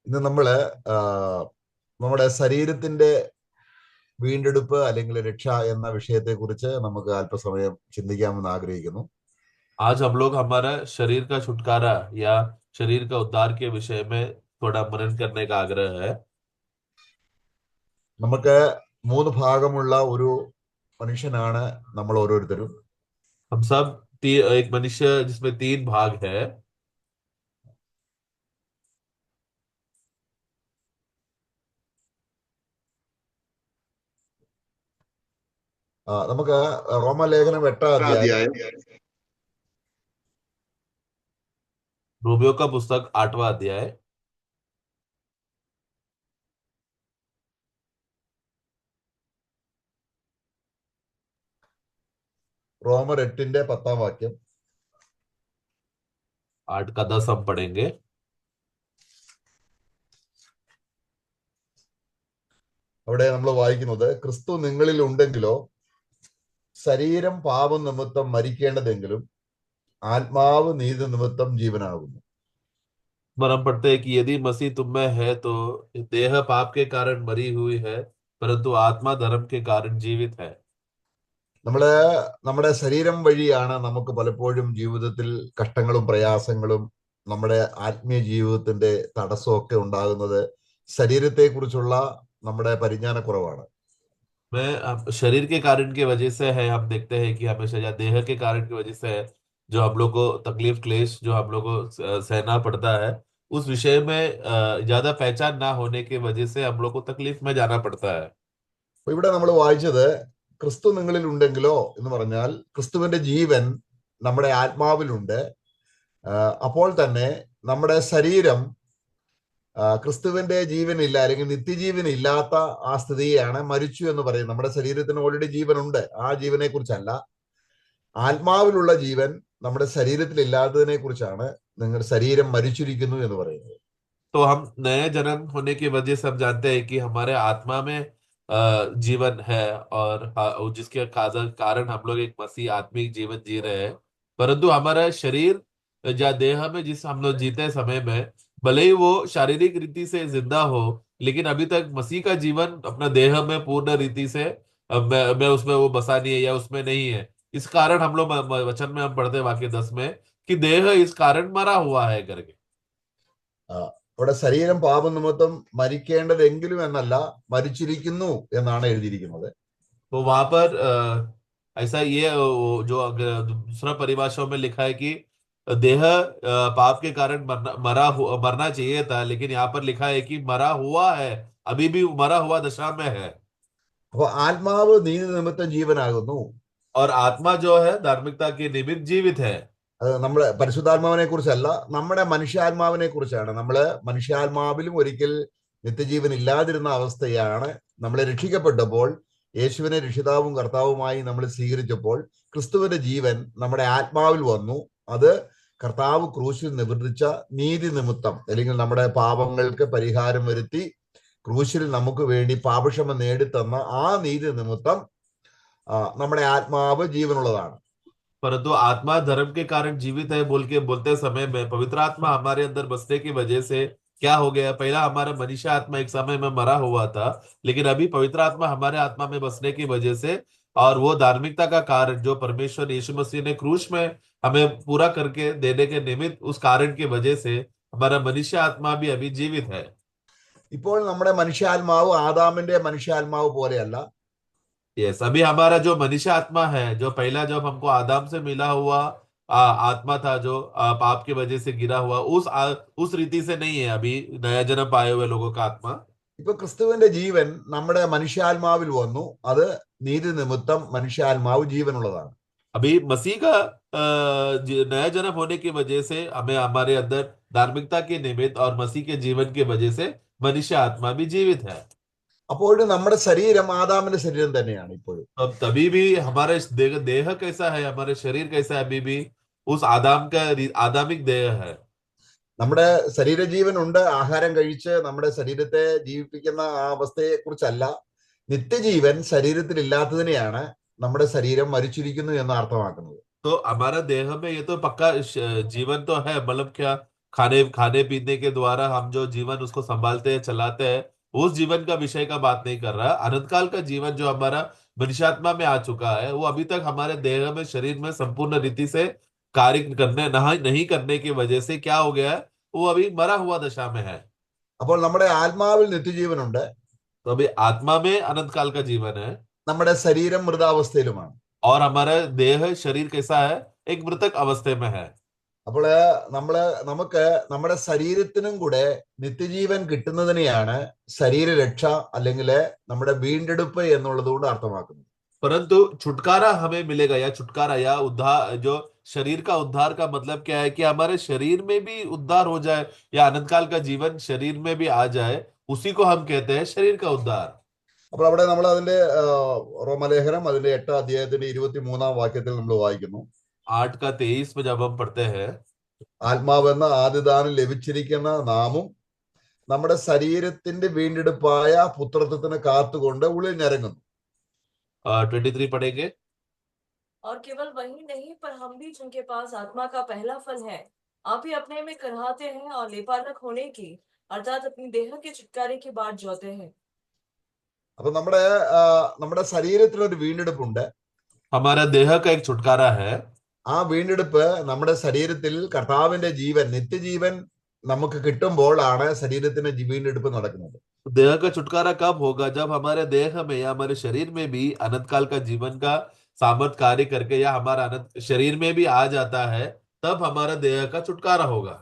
ഇന്ന് നമ്മള് നമ്മുടെ ശരീരത്തിന്റെ വീണ്ടെടുപ്പ് അല്ലെങ്കിൽ രക്ഷ എന്ന വിഷയത്തെക്കുറിച്ച് നമുക്ക് അല്പസമയം ചിന്തിക്കാമെന്ന് ആഗ്രഹിക്കുന്നു. आज हम लोग हमारा शरीर का छुटकारा या शरीर का उद्धार के विषय में थोड़ा मनन करने का आग्रह है। നമുക്ക് മൂന്ന് ഭാഗമുള്ള ഒരു മനുഷ്യനാണ് നമ്മൾ ഓരോരുത്തരും. हम सब एक मनुष्य जिसमें तीन भाग है। നമുക്ക് റോമലേഖനം 8-ാം അധ്യായം अध्याय रोमियो का पुस्तक 8वां अध्याय റോമർ 8-ന്റെ 10-ാം വാക്യം. 8 का 10 हम पढ़ेंगे। അവിടെ നമ്മൾ വായിക്കുന്നത്, ക്രിസ്തു നിങ്ങളിൽ ഉണ്ടെങ്കിലോ ശരീരം പാപം നിമിത്തം മരിക്കേണ്ടതെങ്കിലും ആത്മാവ് നീതി നിമിത്തം ജീവനാകുന്നു. पर हम पढ़ते हैं कि यदि मसीह तुम में है तो देह पाप के कारण मरी हुई है, परंतु आत्मा धर्म के कारण जीवित है। നമ്മള് നമ്മുടെ ശരീരം വഴിയാണ് നമുക്ക് പലപ്പോഴും ജീവിതത്തിൽ കഷ്ടങ്ങളും പ്രയാസങ്ങളും നമ്മുടെ ആത്മീയ ജീവിതത്തിന്റെ തടസ്സമൊക്കെ ഉണ്ടാകുന്നത് ശരീരത്തെക്കുറിച്ചുള്ള നമ്മുടെ പരിജ്ഞാനക്കുറവാണ്. शरीर के कारण की वजह से है, हम देखते हैं कि हमेशा या देह के कारण की वजह से है जो हम लोग को तकलीफ क्लेश जो हम लोग को सहना पड़ता है। उस विषय में ज्यादा पहचान ना होने की वजह से हम लोग को तकलीफ में जाना पड़ता है। അപ്പൊ ഇവിടെ നമ്മൾ വായിച്ചത്, ക്രിസ്തു നിങ്ങളിൽ ഉണ്ടെങ്കിലോ എന്ന് പറഞ്ഞാൽ ക്രിസ്തുവിന്റെ ജീവൻ നമ്മുടെ ആത്മാവിലുണ്ട്. അപ്പോൾ തന്നെ നമ്മുടെ ശരീരം ക്രിസ്തുവിന്റെ ജീവനില്ല അല്ലെങ്കിൽ നിത്യജീവൻ ഇല്ലാത്ത ആ സ്ഥിതിയാണ് മരിച്ചു എന്ന് പറയുന്നത്. നമ്മുടെ ശരീരത്തിന് ഓൾറെഡി ജീവനുണ്ട്, ആ ജീവനെ കുറിച്ചല്ല. ആത്മാവിലുള്ള ജീവൻ നമ്മുടെ ശരീരത്തിൽ ഇല്ലാത്തതിനെ കുറിച്ചാണ് നിങ്ങളുടെ ശരീരം मरिച്ചിരിക്കുന്നു എന്ന് പറയുന്നത്. तो हम नए जन्म होने की वजह से हम जानते हैं कि हमारे आत्मा में जीवन है, और जिसके कारण हम लोग एक मसीह आत्मिक जीवन जी रहे हैं। परंतु हमारा शरीर या देह में जिस हम लोग जीते समय में भले ही वो शारीरिक रीति से जिंदा हो, लेकिन अभी तक मसीह का जीवन अपना देह में पूर्ण रीति से मैं उसमें वो बसा नहीं है या उसमें नहीं है। इस कारण हम लोग वचन में हम पढ़ते हैं वाक्य 10 में कि देह इस कारण मरा हुआ है करके। അവിടെ ശരീരം പാപനിമിത്തം മരിക്കേണ്ടതെങ്കിലും എന്നല്ല, മരിച്ചിരിക്കുന്നു എന്നാണ് എഴുതിയിരിക്കുന്നത്. तो वहां पर ऐसा ये जो दूसरा परिभाषाओं में लिखा है कि देह पाप के कारण मरना चाहिए था, लेकिन यहाँ पर लिखा है कि मरा हुआ है, अभी भी मरा हुआ दशा में है। അപ്പൊ ആത്മാവ് നീതി നിമിത്തം ജീവനാകുന്നു. और आत्मा जो है धार्मिकता के निमित्त जीवित है। അത് നമ്മുടെ പരിശുദ്ധാത്മാവിനെ കുറിച്ചല്ല, നമ്മുടെ മനുഷ്യാത്മാവിനെ കുറിച്ചാണ്. നമ്മള് മനുഷ്യാത്മാവിലും ഒരിക്കൽ നിത്യജീവൻ ഇല്ലാതിരുന്ന അവസ്ഥയാണ്. നമ്മളെ രക്ഷിക്കപ്പെട്ടപ്പോൾ, യേശുവിനെ രക്ഷിതാവും കർത്താവുമായി നമ്മൾ സ്വീകരിച്ചപ്പോൾ ക്രിസ്തുവിന്റെ ജീവൻ നമ്മുടെ ആത്മാവിൽ വന്നു. അത് കർത്താവ് ക്രൂശിൽ നിവർത്തിച്ച നീതി നിമിത്തം, അല്ലെങ്കിൽ നമ്മുടെ പാപങ്ങൾക്ക് പരിഹാരം വരുത്തി ക്രൂശിൽ നമുക്ക് വേണ്ടി പാപക്ഷമ നേടിത്തന്ന ആ നീതി നിമിത്തം നമ്മുടെ ആത്മാവ് ജീവനുള്ളതാണ്. परंतु आत्मा धर्म के कारण जीवित है बोल के बोलते समय में पवित्र आत्मा हमारे अंदर बसने की वजह से क्या हो गया, पहला हमारा मनुष्य आत्मा एक समय में मरा हुआ था, लेकिन अभी पवित्र आत्मा हमारे आत्मा में बसने की वजह से और वो धार्मिकता का कारण जो परमेश्वर यीशु मसीह ने क्रूस में हमें पूरा करके देने के निमित्त, उस कारण की वजह से हमारा मनुष्य आत्मा भी अभी जीवित है। ഇപ്പോൾ നമ്മുടെ मनुष्यात्माവ് ആദാമിന്റെ मनुष्यात्माവ് പോലെയല്ല. यस, अभी हमारा जो मनुष्य आत्मा है, जो पहला जब हमको आदम से मिला हुआ आत्मा था, जो पाप की वजह से गिरा हुआ, उस रीति से नहीं है अभी नया जन्म पाए हुए लोगों का आत्मा। ഇപ്പൊ ക്രിസ്തുവിന്റെ ജീവൻ നമ്മുടെ മനുഷ്യാത്മാവിൽ വന്നു. അത് നീതി നിമിത്തം മനുഷ്യാത്മാവ് ജീവനുള്ളതാണ്. अभी मसीह का नया जन्म होने की वजह से हमें हमारे अंदर धार्मिकता के निमित्त और मसीह के जीवन की वजह से मनुष्य आत्मा भी जीवित है। അപ്പോഴും നമ്മുടെ ശരീരം ആദാമിന്റെ ശരീരം തന്നെയാണ് ഇപ്പോഴും. अब तभी भी हमारे देह कैसा है, हमारे शरीर कैसा है, अभी भी उस आदाम का आदामिक देह है। നമ്മുടെ ശരീരജീവൻ ഉണ്ട്. ആഹാരം കഴിച്ച് നമ്മുടെ ശരീരത്തെ ജീവിപ്പിക്കുന്ന ആ അവസ്ഥയെ കുറിച്ചല്ല. നിത്യജീവൻ ശരീരത്തിൽ ഇല്ലാത്തതിനെയാണ് നമ്മുടെ ശരീരം മരിച്ചിരിക്കുന്നു എന്ന് അർത്ഥമാക്കുന്നത്. तो हमारा देह में ये तो पक्का जीवन तो है, मतलब क्या खाने खाने पीने के द्वारा हम जो जीवन उसको संभालते हैं चलाते हैं, उस जीवन का विषय का बात नहीं कर रहा। अनंत काल का जीवन जो हमारा मनुष्यात्मा में आ चुका है, वो अभी तक हमारे देह में, शरीर में संपूर्ण रीति से कार्य करने नहीं करने की वजह से क्या हो गया है, वो अभी मरा हुआ दशा में है। അപ്പോൾ നമ്മുടെ ആത്മാവിൽ നിത്യജീവനുണ്ട്, तो अभी आत्मा में अनंत काल का जीवन है, നമ്മുടെ ശരീരം മൃതാവസ്ഥയിലുമാണ്. और हमारा देह शरीर कैसा है, एक मृतक अवस्थे में है। അപ്പോൾ നമുക്ക് നമ്മുടെ ശരീരത്തിനും കൂടെ നിത്യജീവൻ കിട്ടുന്നതിനെയാണ് ശരീരരക്ഷ അല്ലെങ്കിൽ നമ്മുടെ വീണ്ടെടുപ്പ് എന്നുള്ളത് കൊണ്ട് അർത്ഥമാക്കുന്നത്. परंतु छुटकारा हमें मिलेगा, या छुटकारा या उद्धार, जो शरीर का उद्धार का मतलब क्या है कि हमारे शरीर में भी उद्धार हो जाए, या अनंत काल का जीवन शरीर में भी आ जाए, उसी को हम कहते हैं शरीर का उद्धार। അപ്പോൾ അവിടെ നമ്മൾ അതിന്റെ റോമലേഖനം അതിന്റെ 8-ാം അധ്യായത്തിന്റെ 23-ാം വാക്യത്തിൽ നമ്മൾ വായിക്കുന്നു, 8 का 23 में जब हम पढ़ते हैं, ആത്മാവെന്ന ആദിദാനം ലഭിച്ചിരിക്കുന്ന നാമും നമ്മുടെ ശരീരത്തിന്റെ വീണ്ടെടുപ്പായ പുത്രത്വത്തിന് കാത്തുകൊണ്ട് ഉള്ളിൽ ഞരങ്ങുന്നു. 23 पढ़ेंगे। और केवल वही नहीं, पर हम भी जिनके पास आत्मा का पहला फल है, आप ही अपने में कराहते हैं और लेपालक होने की, अर्थात अपनी देह के छुटकारे की बाट जोते हैं। അപ്പൊ നമ്മുടെ ശരീരത്തിനൊരു വീണ്ടെടുപ്പുണ്ട്. हमारा देह का एक छुटकारा है। ആ വീണ്ടെടുപ്പ് നമ്മുടെ ശരീരത്തിൽ കർത്താവിന്റെ ജീവൻ, നിത്യജീവൻ നമുക്ക് കിട്ടുമ്പോഴാണ് ശരീരത്തിന്റെ വീണ്ടെടുപ്പ് നടക്കുന്നത്. देह का छुटकारा कब होगा? जब हमारे देह में या हमारे शरीर में भी अनंत काल का जीवन का सामर्थ कार्य करके, या हमारा अनंत शरीर में भी आ जाता है, तब हमारा देह का छुटकारा होगा।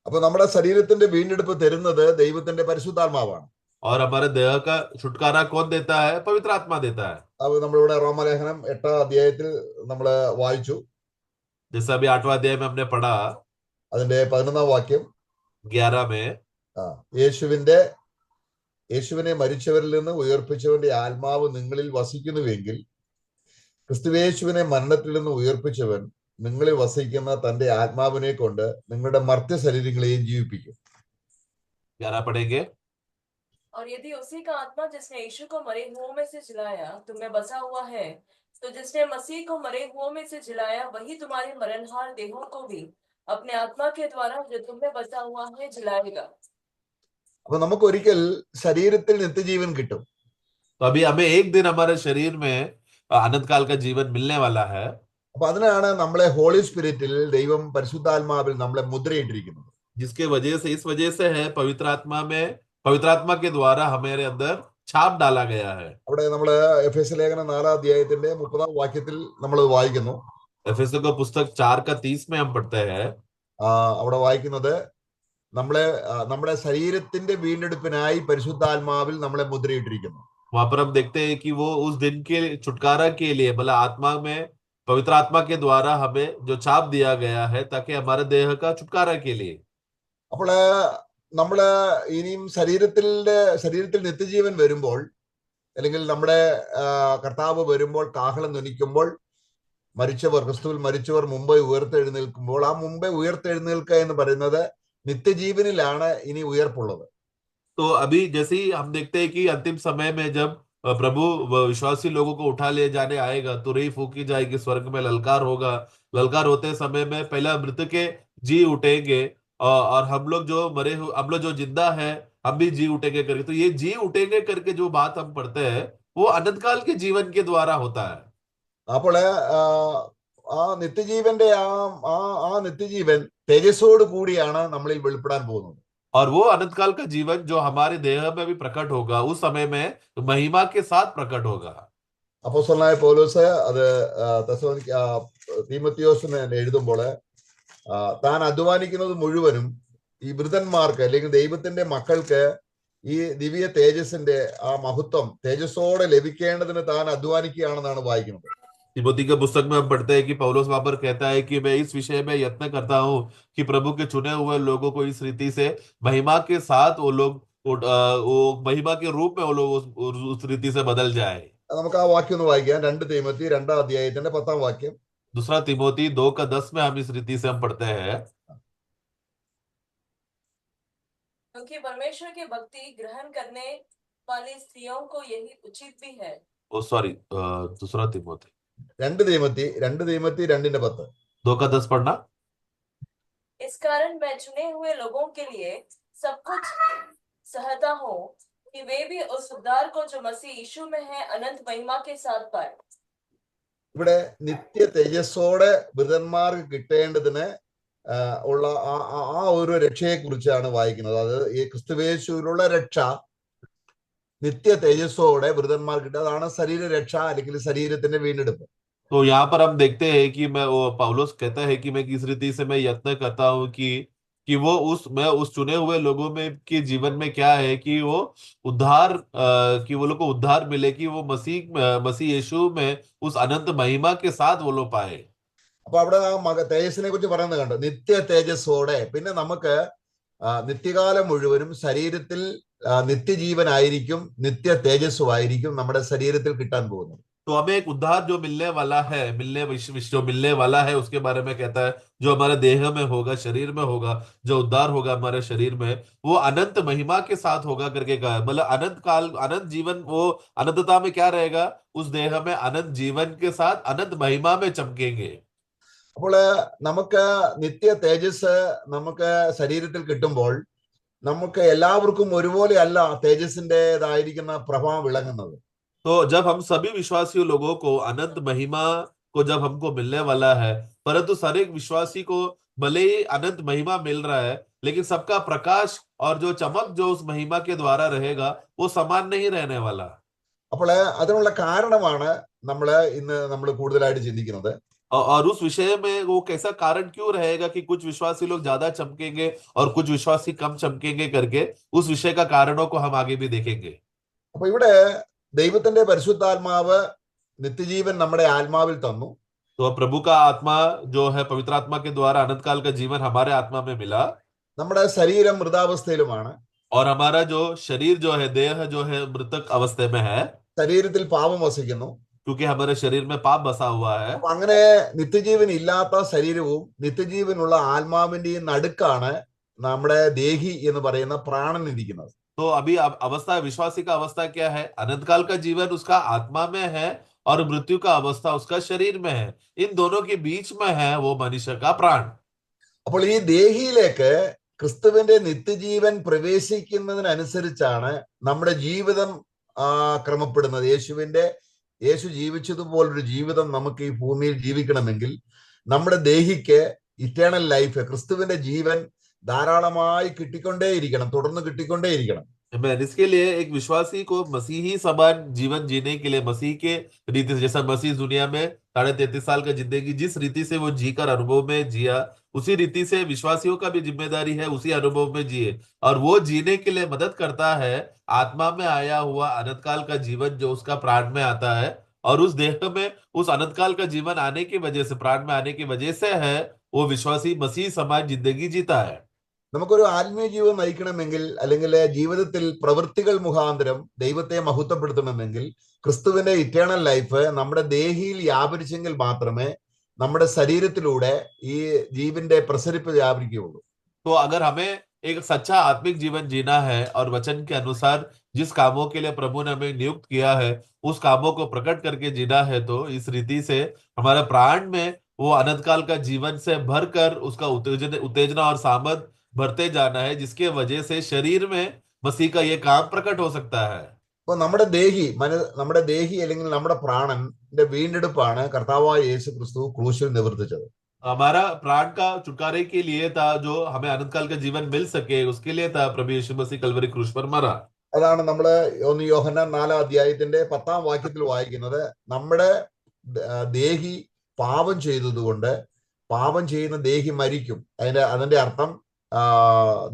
അപ്പൊ നമ്മുടെ ശരീരത്തിന്റെ വീണ്ടെടുപ്പ് തരുന്നത് ദൈവത്തിന്റെ പരിശുദ്ധാത്മാവാണ്. और हमारे देह का छुटकारा कौन देता है? पवित्र आत्मा देता है। അത് നമ്മളിവിടെ റോമലേഖനം 8-ാം അധ്യായത്തിൽ നമ്മൾ വായിച്ചു. जैसा अभी 8वां अध्याय में हमने पढ़ा, അതിന്റെ 11-ാം വാക്യം, 11 में, യേശുവിനെ മരിച്ചവരിൽ നിന്ന് ഉയർപ്പിച്ചവന്റെ ആത്മാവ് നിങ്ങളിൽ വസിക്കുന്നുവെങ്കിൽ ക്രിസ്തുയേശുവിനെ മരണത്തിൽ നിന്ന് ഉയർപ്പിച്ചവൻ നിങ്ങളിൽ വസിക്കുന്ന തന്റെ ആത്മാവിനെ കൊണ്ട് നിങ്ങളുടെ മർത്യ ശരീരങ്ങളെയും ജീവിപ്പിക്കും. 11 पढ़ेंगे। और यदि उसी का आत्मा जिसने यीशु को मरे हुओं में से जिलाया तुम्हें बसा हुआ है, तो जिसने मसीह को मरे हुओं में से जिलाया, वही तुम्हारे मरणहार देहों को भी अपने आत्मा के द्वारा जो तुम्हें बसा हुआ है जिलाएगा। അപ്പൊ നമുക്ക് ഒരിക്കൽ ശരീരത്തിൽ നിത്യജീവൻ കിട്ടും. तो अभी हमें एक दिन हमारे शरीर में अनंत काल का जीवन मिलने वाला है। അപ്പൊ അതിനാണ് നമ്മളെ ഹോളി സ്പിരിറ്റിൽ ദൈവം പരിശുദ്ധാത്മാവിൽ നമ്മളെ മുദ്രയിട്ടിരിക്കുന്നത്. जिसके वजह से, इस वजह से है, पवित्र आत्मा में, पवित्र आत्मा के द्वारा हमारे अंदर छाप डाला गया है। അവിടെ നമ്മൾ എഫേസ്യ ലേഖനം 4-ാം അധ്യായത്തിന്റെ 30-ാം വാക്യത്തിൽ നമ്മൾ വായിക്കുന്നു. एफेसों का पुस्तक 4 का 30 में हम पढ़ते हैं। അവിടെ വായിക്കുന്നത്, നമ്മുടെ ശരീരത്തിന്റെ വീണ്ടെടുപ്പിനായി പരിശുദ്ധാത്മാവിൽ നമ്മളെ മുദ്രയിട്ടിരിക്കുന്നു. वहां पर हम देखते हैं कि वो उस दिन के छुटकारा के लिए, मतलब आत्मा में, पवित्र आत्मा के द्वारा हमें जो छाप दिया गया है, ताकि हमारे देह का छुटकारा के लिए। അപ്പോൾ നമ്മള് ഇനിയും ശരീരത്തിൽ നിത്യജീവൻ വരുമ്പോൾ, അല്ലെങ്കിൽ നമ്മുടെ കർത്താവ് വരുമ്പോൾ, കാഹളം ധ്വനിക്കുമ്പോൾ, ക്രിസ്തുവിൽ മരിച്ചവർ മുമ്പേ ഉയർത്തെഴുന്നേൽക്കുമ്പോൾ, ആ മുമ്പേ ഉയർത്തെഴുന്നേൽക്കുക എന്ന് പറയുന്നത് നിത്യജീവനിലാണ് ഇനി ഉയർപ്പുള്ളത്. तो अभी जैसे ही हम देखते हैं कि अंतिम समय में जब प्रभु विश्वासी लोगों को उठा ले जाने आएगा, तुरही फूकी जाएगी, स्वर्ग में ललकार होगा। ललकार होते समय में पहला मृत के जी उठेंगे, और हम लोग जो जिंदा है, हम भी जी उठेंगे करके। तो ये जी उठेंगे करके जो बात हम पढ़ते हैं, वो अनंत काल के जीवन के द्वारा होता है। അപ്പോൾ ആ നിത്യജീവന്റെ ആ നിത്യജീവൻ തേജസ്സോട് കൂടിയാണ് നമ്മളിൽ വെളിപ്പെടാൻ പോകുന്നത്. और वो अनंत काल का जीवन जो हमारे देह में भी प्रकट होगा, उस समय में महिमा के साथ प्रकट होगा। അപ്പോസ്തലനായ പൗലോസ് അത് തീമോത്തിയോസിന് എഴുതുമ്പോൾ താൻ അധ്വാനിക്കുന്നത് മുഴുവനും ഈ വൃതന്മാർക്ക്, അല്ലെങ്കിൽ ദൈവത്തിന്റെ മക്കൾക്ക് ഈ ദിവ്യ തേജസ്സിന്റെ ആ മഹത്വം തേജസ്സോടെ ലഭിക്കേണ്ടതിന് താൻ അധ്വാനിക്കുകയാണെന്നാണ് വായിക്കുന്നത്. तिमोथी के पुस्तक में हम पढ़ते हैं कि पौलुस वहां पर कहता है कि मैं इस विषय में यत्न करता हूं कि प्रभु के चुने हुए लोगों को इस रीति से महिमा के साथ वो महिमा के रूप में वो लोग उस रीति से बदल जाए। നമുക്ക് ആ വാക്യം ഒന്ന് വായിക്കാം. 2 തീമോത്തി 2-ാം അധ്യായത്തിന്റെ 10-ാം വാക്യം. दूसरा तिमोथी 2 का 10 में हम इस रीति से हम पढ़ते हैं, क्योंकि परमेश्वर की भक्ति ग्रहण करने वाली स्त्रियों को यही उचित भी है। दूसरा तिमोथी 2 തീമോത്തി 2-ന്റെ 10. 2 का 10 पढ़ना। इस कारण मैं चुने हुए लोगों के लिए सब कुछ सहता हूँ कि वे भी उस उद्धार को जो मसीह यीशु में है अनंत महिमा के साथ पाए। ഇവിടെ നിത്യ തേജസ്സോടെ വൃതന്മാർക്ക് കിട്ടേണ്ടതിന് ഉള്ള ആ ഒരു രക്ഷയെ കുറിച്ചാണ് വായിക്കുന്നത്. അത് ഈ ക്രിസ്തുവേശുവിലുള്ള രക്ഷ നിത്യ തേജസ്സോടെ വൃതന്മാർക്ക് കിട്ടുക. അതാണ് ശരീരരക്ഷ അല്ലെങ്കിൽ ശരീരത്തിന്റെ വീണ്ടെടുപ്പ്. तो यहाँ पर हम देखते हैं कि मैं वो पौलुस कहता है कि मैं किस रीति से मैं यत्न करता हूँ कि वो मैं उस चुने हुए लोगों में के जीवन में क्या है कि वो उद्धार कि वो लोग को उद्धार मिले कि वो मसीह यीशु में उस अनंत महिमा के साथ वो लोग पाए। അപ്പൊ അവിടെ തേജസ്സിനെ കുറിച്ച് പറയുന്നത് കണ്ടോ, നിത്യ തേജസ്സോടെ. പിന്നെ നമുക്ക് നിത്യകാലം മുഴുവനും ശരീരത്തിൽ നിത്യജീവനായിരിക്കും, നിത്യ തേജസ്സുമായിരിക്കും നമ്മുടെ ശരീരത്തിൽ കിട്ടാൻ പോകുന്നത്. तो हमें एक उद्धार जो मिलने वाला है, जो मिलने वाला है उसके बारे में कहता है, जो हमारे देह में होगा, शरीर में होगा, जो उद्धार होगा हमारे शरीर में, वो अनंत महिमा के साथ होगा करके कहा है। मतलब अनंत काल, अनंत जीवन, वो अनंतता में क्या रहेगा, उस देह में अनंत जीवन के साथ अनंत महिमा में चमकेंगे। അപ്പോൾ നമുക്ക് നിത്യ തേജസ് നമുക്ക് ശരീരത്തിൽ കിട്ടുമ്പോൾ നമുക്ക് എല്ലാവർക്കും ഒരുപോലെ അല്ല തേജസ്സിൻ്റെതായിരിക്കുന്ന പ്രഭാവം വിളങ്ങുന്നത്. तो जब हम सभी विश्वासी लोगों को अनंत महिमा को जब हमको मिलने वाला है, परंतु हर एक विश्वासी को भले ही अनंत महिमा मिल रहा है, लेकिन सबका प्रकाश और जो चमक जो उस महिमा के द्वारा रहेगा वो समान नहीं रहने वाला। അപ്പോൾ അതിനുള്ള കാരണമാണ് നമ്മൾ കൂടുതലായിട്ട് ചിന്തിക്കുന്നത്. और उस विषय में वो कैसा कारण क्यों रहेगा कि कुछ विश्वासी लोग ज्यादा चमकेंगे और कुछ विश्वासी कम चमकेंगे करके, उस विषय का कारणों को हम आगे भी देखेंगे। അപ്പൊ ഇവിടെ ദൈവത്തിന്റെ പരിശുദ്ധാത്മാവ് നിത്യജീവൻ നമ്മുടെ ആത്മാവിൽ തന്നു. तो प्रभु का आत्मा जो है पवित्र आत्मा के द्वारा अनंत काल का जीवन हमारे आत्मा में मिला, നമ്മുടെ ശരീരം മൃതാവസ്ഥയിലുമാണ്. और हमारा जो शरीर जो है, देह जो है मृतक अवस्था में है, ശരീരത്തിൽ പാപം വസിക്കുന്നു. क्योंकि हमारे शरीर में पाप बसा हुआ है। അപ്പൊ അങ്ങനെ നിത്യജീവൻ ഇല്ലാത്ത ശരീരവും നിത്യജീവനുള്ള ആത്മാവിന്റെയും നടുക്കാണ് നമ്മുടെ ദേഹി എന്ന് പറയുന്ന പ്രാണൻ ഇരിക്കുന്നത്. तो अभी अवस्था, विश्वासी का अवस्था क्या है, अनंत काल का जीवन उसका आत्मा में है और मृत्यु का अवस्था उसका शरीर में है। इन दोनों के बीच में है वो मनुष्य का प्राण। അപ്പോൾ ഈ ദേഹിയിലേക്ക് ക്രിസ്തുവിന്റെ നിത്യജീവൻ പ്രവേശിക്കുന്നതിനനുസരിച്ചാണ് നമ്മുടെ ജീവിതം ക്രമപ്പെടുന്നത്. യേശു ജീവിച്ചതുപോലൊരു ജീവിതം നമുക്ക് ഈ ഭൂമിയിൽ ജീവിക്കണമെങ്കിൽ നമ്മുടെ ദേഹിക്ക് ഇറ്റേണൽ ലൈഫ്, ക്രിസ്തുവിന്റെ ജീവൻ ധാരാളമായി കിട്ടിക്കൊണ്ടേയിരിക്കണം, തുടർന്ന് കിട്ടിക്കൊണ്ടേയിരിക്കണം. इसके लिए एक विश्वासी को मसीही समान जीवन जीने के लिए मसीह के रीति से, जैसा मसीह दुनिया में 33.5 साल का जिंदगी जिस रीति से वो जीकर अनुभव में जिया, उसी रीति से विश्वासियों का भी जिम्मेदारी है उसी अनुभव में जिए। और वो जीने के लिए मदद करता है आत्मा में आया हुआ अनंत काल का जीवन जो उसका प्राण में आता है, और उस देह में उस अनंत काल का जीवन आने की वजह से, प्राण में आने की वजह से है वो विश्वासी मसीह समान जिंदगी जीता है। നമുക്കൊരു ആത്മീയ ജീവിതം നയിക്കണമെങ്കിൽ, അല്ലെങ്കിൽ ജീവിതത്തിൽ പ്രവൃത്തികൾ മുഖാന്തരം ദൈവത്തെ മഹത്വപ്പെടുത്തണമെങ്കിൽ, ക്രിസ്തുവിന്റെ ഇറ്റേണൽ ലൈഫ് നമ്മുടെ ദേഹിയിൽ വ്യാപരിച്ചെങ്കിൽ മാത്രമേ നമ്മുടെ ശരീരത്തിലൂടെ ഈ ജീവന്റെ പ്രസരിപ്പ് വ്യാപരിക്കുകയുള്ളൂ. तो अगर हमें एक सच्चा आत्मिक जीवन जीना है और वचन के अनुसार जिस कामों के लिए प्रभु ने हमें नियुक्त किया है उस कामों को प्रकट करके जीना है, तो इस रीति से हमारे प्राण में वो अनंत काल का जीवन से भरकर उसका उत्तेजना और सामर्थ भरते जाना है, जिसके वजह से शरीर में मसीह का ये काम प्रकट हो सकता है। അപ്പൊ നമ്മുടെ ദേഹി അല്ലെങ്കിൽ നമ്മുടെ പ്രാണന്റെ വീണ്ടെടുപ്പാണ് കർത്താവായ യേശു ക്രിസ്തു ക്രൂശിൽ നിവർത്തിച്ചത്. हमारा प्राण का छुटकारे के लिए था, जो हमें अनंत काल का जीवन मिल सके उसके लिए था प्रभु यीशु मसीह कलवरी क्रूस पर मरा। അതാണ് നമ്മൾ 1 യോഹന്നാൻ 4 അധ്യായത്തിന്റെ 10 വാക്യത്തിൽ വായിക്കുന്നത്. നമ്മുടെ ദേഹി പാപം ചെയ്തതുകൊണ്ട് പാപം ചെയ്യുന്ന ദേഹി മരിക്കും. അതിന്റെ അർത്ഥം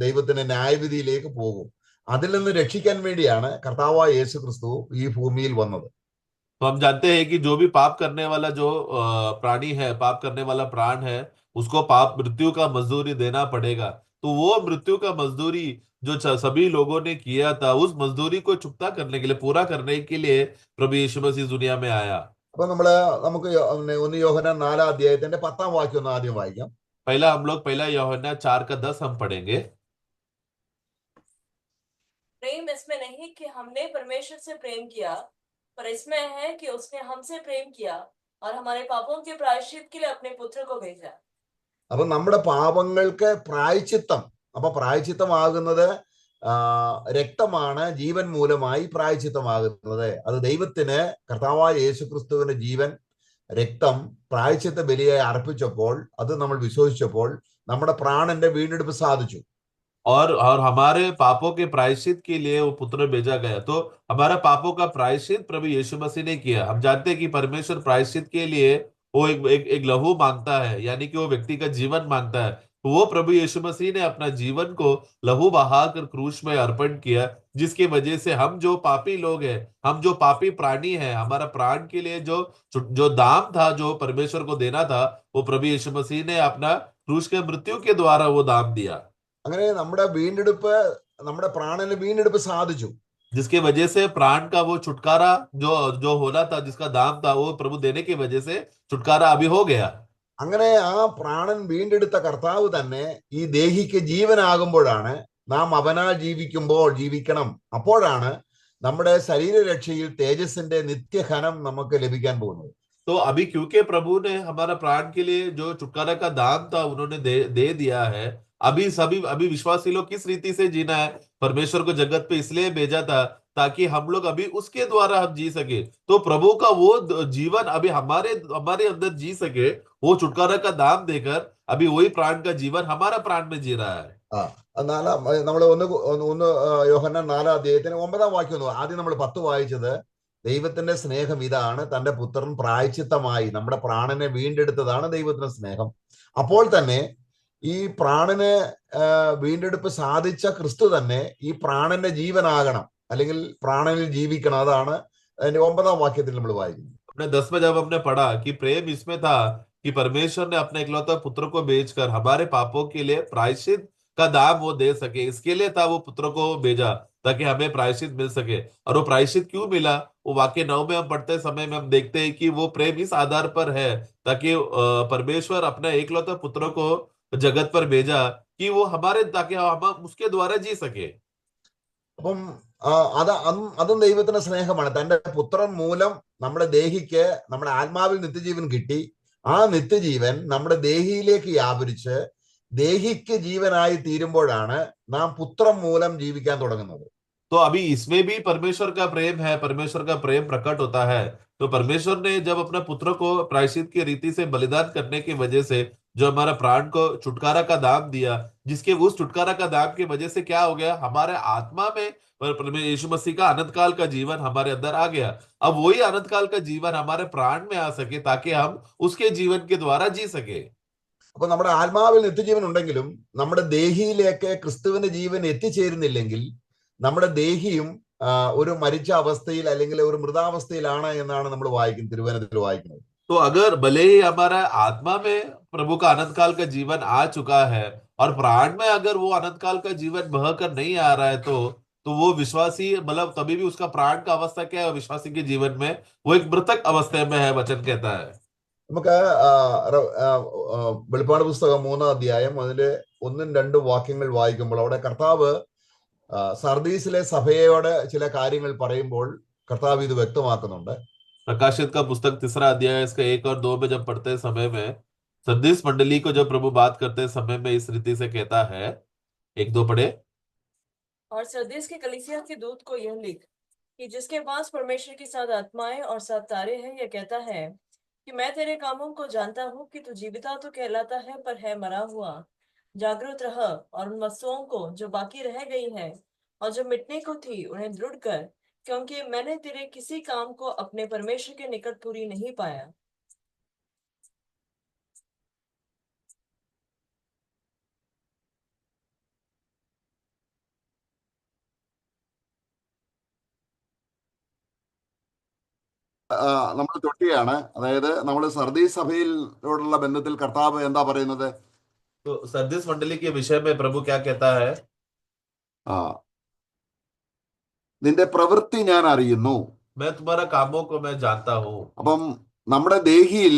ദൈവത്തിന്റെ ന്യായവിധിയിലേക്ക് പോകും. അതിൽ നിന്ന് രക്ഷിക്കാൻ വേണ്ടിയാണ് കർത്താവായ യേശു ക്രിസ്തു ഈ ഭൂമിയിൽ വന്നത്. तो हम जानते हैं कि जो भी पाप करने वाला जो प्राणी है, पाप करने वाला प्राण है, उसको पाप मृत्यु का मजदूरी देना पड़ेगा। तो वो मृत्यु का मजदूरी जो सभी लोगों ने किया था, उस मजदूरी को चुकता करने के लिए, पूरा करने के लिए प्रभु यीशु मसीह दुनिया में आया। അപ്പൊ നമുക്ക് 1 യോഹന്നാൻ 4 അധ്യായത്തിന്റെ 10 വാക്യം ഒന്ന് ആദ്യം വായിക്കാം. पहला हम लोग 1 यूहन्ना 4:10 हम पढ़ेंगे। प्रेम इसमें नहीं कि हमने परमेश्वर से प्रेम किया, पर इसमें है कि उसने हमसे प्रेम किया और हमारे पापों के प्रायश्चित के लिए अपने पुत्र को भेजा। അപ്പൊ നമ്മുടെ പാപങ്ങൾക്ക് പ്രായശ്ചിത്തം, അപ്പൊ പ്രായശ്ചിത്തമാകുന്നത് രക്തമാണ്, ജീവൻ മൂലമായി പ്രായശ്ചിത്തമാകുന്നത്. അത് ദൈവത്തിന് കർത്താവായ യേശുക്രിസ്തുവിന്റെ ജീവൻ, രക്തം പ്രായശ്ചിത്ത ബലിയായി അർപ്പിച്ചപ്പോൾ, അത് നമ്മൾ വിശ്വസിച്ചപ്പോൾ നമ്മുടെ പ്രാണന്റെ വീണ്ടെടുപ്പ് സാധിച്ചു. और हमारे पापों के प्रायश्चित के लिए वो पुत्र भेजा गया, तो हमारा पापों का प्रायश्चित प्रभु यीशु मसीह ने किया। हम जानते हैं कि परमेश्वर प्रायश्चित के लिए वो एक लहू मांगता है, यानी कि वो व्यक्ति का जीवन मांगता है। तो वो प्रभु यीशु मसीह ने अपना जीवन को लहू बहाकर क्रूस में अर्पण किया, जिसकी वजह से हम जो पापी लोग हैं, हम जो पापी प्राणी हैं, हमारा प्राण के लिए जो जो दाम था, जो परमेश्वर को देना था, वो प्रभु यीशु मसीह ने अपना क्रूस के मृत्यु के द्वारा वो दाम दिया, അങ്ങനെ നമ്മുടെ വീണ്ടെടുപ്പ്, നമ്മുടെ പ്രാണന് വീണ്ടെടുപ്പ് സാധിച്ചു. जिसके वजह से प्राण का वो छुटकारा जो जो होना था, जिसका दाम था, वो प्रभु देने की वजह से छुटकारा अभी हो गया। അങ്ങനെ ആ പ്രാണൻ വീണ്ടെടുത്ത കർത്താവ് തന്നെ ഈ ദേഹിക്ക് ജീവനാകുമ്പോഴാണ് നാം അവനാൽ ജീവിക്കണം. അപ്പോഴാണ് നമ്മുടെ ശരീരരക്ഷയിൽ തേജസ്സിന്റെ നിത്യഘനം നമുക്ക് ലഭിക്കാൻ പോകുന്നത്. तो अभी क्योंकि प्रभु ने हमारा प्राण के लिए जो छुटकारा का दाम था उन्होंने दे दिया है, अभी विश्वासी लोग किस रीति से जीना है, परमेश्वर को जगत पे इसलिए भेजा था ताकि हम लोग अभी उसके द्वारा हम जी सके। तो प्रभु का वो जीवन अभी हमारे अंदर जी सके, वो छुटकारा का दाम देकर अभी वही प्राण का जीवन हमारा प्राण में जी रहा है। നമ്മൾ ഒന്ന് യോഹന്നാൻ 4:9 ആദ്യം നമ്മൾ 10 വായിച്ചത്, ദൈവത്തിന്റെ സ്നേഹം ഇതാണ്, തന്റെ പുത്രൻ പ്രായശ്ചിത്തമായി നമ്മുടെ പ്രാണനെ വീണ്ടെടുത്തതാണ് ദൈവത്തിന്റെ സ്നേഹം. അപ്പോൾ തന്നെ ഈ പ്രാണന് വീണ്ടെടുപ്പ് സാധിച്ച ക്രിസ്തു തന്നെ ഈ പ്രാണന്റെ ജീവനാകണം, അല്ലെങ്കിൽ പ്രാണനിൽ ജീവിക്കണം. അതാണ് അതിന്റെ 9 വാക്യത്തിൽ നമ്മൾ വായിക്കുന്നത്. अपने 10 में जब हमने पढ़ा कि प्रेम इसमें था कि परमेश्वर ने अपने इकलौते पुत्र को भेजकर हमारे पापों के लिए प्रायश्चित का दाम वो दे सके, इसके लिए था वो पुत्र को भेजा ताकि हमें प्रायश्चित मिल सके। और वो प्रायश्चित क्यों मिला, वो वाक्य 9 में हम पढ़ते समय में हम देखते हैं कि वो प्रेम इस आधार पर है ताकि परमेश्वर अपने एकलौते पुत्र को जगत पर भेजा कि वो हमारे, ताकि हम उसके द्वारा जी सके। അപ്പം അതും ദൈവത്തിന്റെ സ്നേഹമാണ്. തന്റെ പുത്രൻ മൂലം നമ്മുടെ ദേഹിക്ക്, നമ്മുടെ ആത്മാവിൽ നിത്യജീവൻ കിട്ടി. ആ നിത്യജീവൻ നമ്മുടെ ദേഹിയിലേക്ക് വ്യാപരിച്ച് ദേഹിക്ക് ജീവനായി തീരുമ്പോഴാണ് നാം പുത്രൻ മൂലം ജീവിക്കാൻ തുടങ്ങുന്നത്. तो अभी इसमें भी परमेश्वर का प्रेम है, परमेश्वर का प्रेम प्रकट होता है। तो परमेश्वर ने जब अपने पुत्र को प्रायश्चित की रीति से बलिदान करने की वजह से जो हमारा प्राण को छुटकारा का दाम दिया, जिसके उस छुटकारा का दाम की वजह से क्या हो गया, हमारे आत्मा में यीशु मसीह का अनंत काल का जीवन हमारे अंदर आ गया। अब वही अनंत काल का जीवन हमारे प्राण में आ सके ताकि हम उसके जीवन के द्वारा जी सके। അപ്പൊ നമ്മുടെ ആത്മാവിൽ നിത്യജീവൻ ഉണ്ടെങ്കിലും നമ്മുടെ ദേഹിയിലേക്ക് ക്രിസ്തുവിന്റെ ജീവൻ എത്തിച്ചേരുന്നില്ലെങ്കിൽ നമ്മുടെ ദേഹിയും ഒരു മരിച്ച അവസ്ഥയിൽ അല്ലെങ്കിൽ ഒരു മൃതാവസ്ഥയിലാണ് എന്നാണ് നമ്മൾ വായിക്കുന്നത്, തിരുവചനത്തിൽ വായിക്കുന്നത്. तो अगर भले ही हमारा आत्मा में प्रभु का अनंत काल का जीवन आ चुका है और प्राण में अगर वो अनंत काल का जीवन बहकर नहीं आ रहा है, तो वो विश्वासी, मतलब तभी भी उसका प्राण का अवस्था क्या है, विश्वासी के जीवन में वो एक मृतक अवस्था में है, वचन कहता है। നമുക്ക് വെളിപ്പാട് പുസ്തകം 3-ാം അധ്യായം അതിലെ 1-2 വാക്യങ്ങൾ വായിക്കുമ്പോൾ അവിടെ കർത്താവ് സർദീസിലെ സഭയോട് ചില കാര്യങ്ങൾ പറയുമ്പോൾ കർത്താവ് ഇത് വ്യക്തമാക്കുന്നുണ്ട്. प्रकाशित का पुस्तक 3रा अध्याय इसका 1 और 2 में जब पढ़ते समय में सरदीस मंडली को जब प्रभु बात करते समय में इस रीति से कहता है, 1-2 पढ़े। और सरदीस की कलीसिया के दूत को यह लिख कि जिसके पास परमेश्वर की 7 आत्माएं और 7 तारे हैं, यह कहता है कि मैं तेरे कामों को जानता हूँ कि तू जीविता तो कहलाता है पर है मरा हुआ। जागृत रह और उन वस्तुओं को जो बाकी रह गई है और जो मिटने को थी उन्हें दृढ़ कर, क्योंकि मैंने तेरे किसी काम को अपने परमेश्वर के निकट पूरी नहीं पाया। നമ്മൾ തൊട്ടിയാണ്, അതായത് നമ്മൾ സർദീസ് സഭയിലോടുള്ള ബന്ധത്തിൽ കർത്താവ് എന്താ പറയുന്നത്? तो सरदीस मंडली के विषय में प्रभु क्या कहता है? നിന്റെ പ്രവൃത്തി ഞാൻ അറിയുന്നു, मैं तुम्हारा कामों को मैं जानता हूँ। അപ്പം നമ്മുടെ ദേഹിയിൽ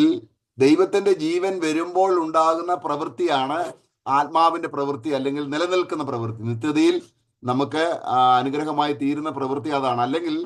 ദൈവത്തിന്റെ ജീവൻ വരുമ്പോൾ ഉണ്ടാകുന്ന പ്രവൃത്തിയാണ് ആത്മാവിന്റെ പ്രവൃത്തി, അല്ലെങ്കിൽ നിലനിൽക്കുന്ന പ്രവൃത്തി. നിത്യതയിൽ നമുക്ക് അനുഗ്രഹമായി തീരുന്ന പ്രവൃത്തി അതാണ്, അല്ലെങ്കിൽ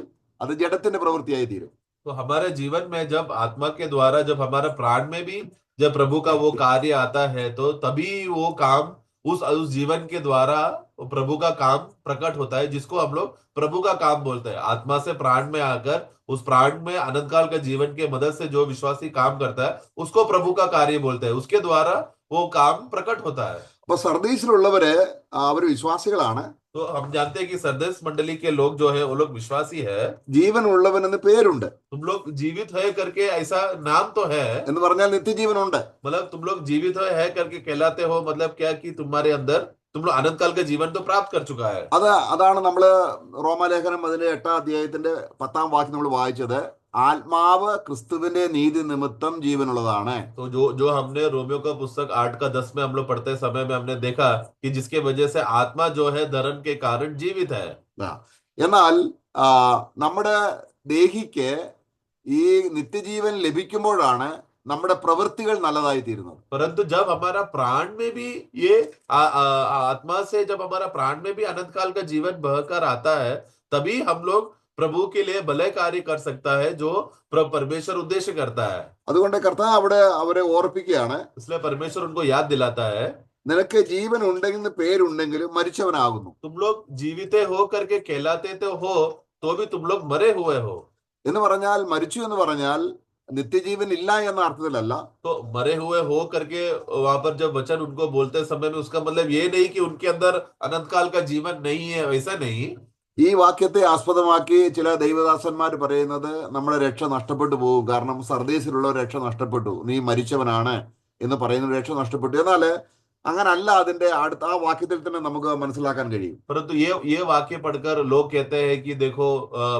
അത് ജഡത്തിന്റെ പ്രവൃത്തിയായി തീരും. तो हमारे जीवन में जब आत्मा के द्वारा जब हमारे प्राण में भी जब प्रभु का वो कार्य आता है तो तभी वो काम उस जीवन के द्वारा वो प्रभु का काम प्रकट होता है, जिसको हम लोग प्रभु का काम बोलते हैं। आत्मा से प्राण में आकर उस प्राण में अनंत काल के जीवन के मदद से जो विश्वासी काम करता है उसको प्रभु का कार्य बोलते हैं, उसके द्वारा वो काम प्रकट होता है। അപ്പൊ സർദീസിലുള്ളവര് അവര് വിശ്വാസികളാണ്, तो हम जानते हैं कि सरदेश मंडली के लोग जो है वो लोग विश्वासी है। ജീവൻ ഉള്ളവൻ എന്ന് പേരുണ്ട്. तुम लोग जीवित है करके ऐसा नाम तो है, എന്ന് പറഞ്ഞാൽ നിത്യജീവനുണ്ട്. मतलब तुम लोग जीवित है करके कहलाते हो, मतलब क्या कि तुम्हारे अंदर तुम लोग अनंत काल का जीवन तो प्राप्त कर चुका है। അതാണ് നമ്മള് റോമാലേഖനം അതിന്റെ 8-ാം അധ്യായത്തിന്റെ 10-ാം വാക്യം നമ്മൾ വായിച്ചത്. ആത്മാവ് ക്രിസ്തുവിന്റെ നീതി നിമിത്തം ജീവനുള്ളതാണ്. तो जो हमने रोमियो का पुस्तक 8 का 10 में हम लोग पढ़ते समय में हमने देखा कि जिसके वजह से आत्मा जो है धर्म के कारण जीवित है। എന്നാൽ നമ്മുടെ ദേഹിക്ക് ഈ നിത്യജീവൻ ലഭിക്കുമ്പോഴാണ് നമ്മുടെ പ്രവൃത്തികൾ നല്ലതായി തീരുന്നത്. परंतु जब हमारा प्राण में भी ये आत्मा से जब हमारा प्राण में भी अनंत काल का जीवन बहकर आता है, तभी हम लोग प्रभु के लिए भले कार्य कर सकता है जो परमेश्वर उद्देश्य करता है। അതുകൊണ്ട് കർത്താവ് അവരെ ഓർപ്പിക്കുകയാണ്, इसलिए परमेश्वर उनको याद दिलाता है, നിനക്ക് ജീവൻ ഉണ്ടെന്ന് പേരുണ്ടെങ്കിലും മരിച്ചവനാകുന്നു. तुम लोग जीवित हो करके कहलाते तो भी तुम लोग मरे हुए हो। എന്ന് പറഞ്ഞാൽ മരിച്ചു എന്ന് പറഞ്ഞാൽ നിത്യജീവൻ ഇല്ല എന്ന അർത്ഥത്തിലല്ല. तो मरे हुए हो करके वहां पर जब वचन उनको बोलते समय में उसका मतलब ये नहीं कि उनके अंदर अनंत काल का जीवन नहीं है, वैसा नहीं। ഈ വാക്യത്തെ ആസ്പദമാക്കി ചില ദൈവദാസന്മാർ പറയുന്നത് നമ്മുടെ രക്ഷ നഷ്ടപ്പെട്ടു പോകും, കാരണം സർദീസിലുള്ള രക്ഷ നഷ്ടപ്പെട്ടു, നീ മരിച്ചവനാണ് എന്ന് പറയുന്ന രക്ഷ നഷ്ടപ്പെട്ടു. എന്നാല് അങ്ങനല്ല അതിന്റെ അടുത്ത ആ വാക്യത്തിൽ തന്നെ നമുക്ക് മനസ്സിലാക്കാൻ കഴിയും. परंतु ये वाक्य पढ़कर लोग कहते हैं कि देखो,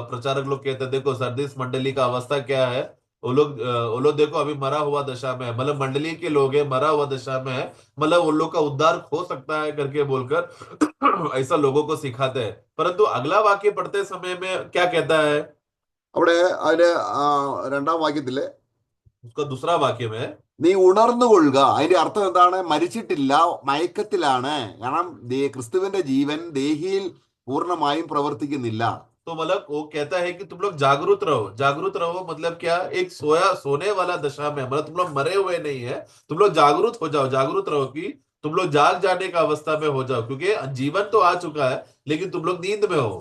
प्रचारक लोग कहते हैं देखो सरदीस मंडली का अवस्था क्या है, वो लोग देखो अभी मरा हुआ दशा में है, मतलब मंडली के लोग है मरा हुआ दशा में है, मतलब उन लोग का उद्धार हो सकता है करके बोलकर ऐसा लोगों को सिखाते हैं। परंतु अगला वाक्य पढ़ते समय में क्या कहता है, അവിടെ അതിന്റെ 2-ാം വാക്യത്തില് उसका दूसरा वाक्य में നീ ഉണർന്നുകൊള്ളുക. അതിന്റെ അർത്ഥം എന്താണ്? മരിച്ചിട്ടില്ല, മയക്കത്തിലാണ്. കാരണം ക്രിസ്തുവിന്റെ ജീവൻ ദേഹിയിൽ പൂർണ്ണമായും പ്രവർത്തിക്കുന്നില്ല. तो मतलब वो कहता है कि तुम लोग जागरूक रहो मतलब क्या, एक सोने वाला दशा में, मतलब तुम लोग मरे हुए नहीं है, तुम लोग जागरूक हो जाओ, जागरूक रहो कि तुम लोग जाग जाने का अवस्था में हो जाओ, क्योंकि जीवन तो आ चुका है लेकिन तुम लोग नींद में हो।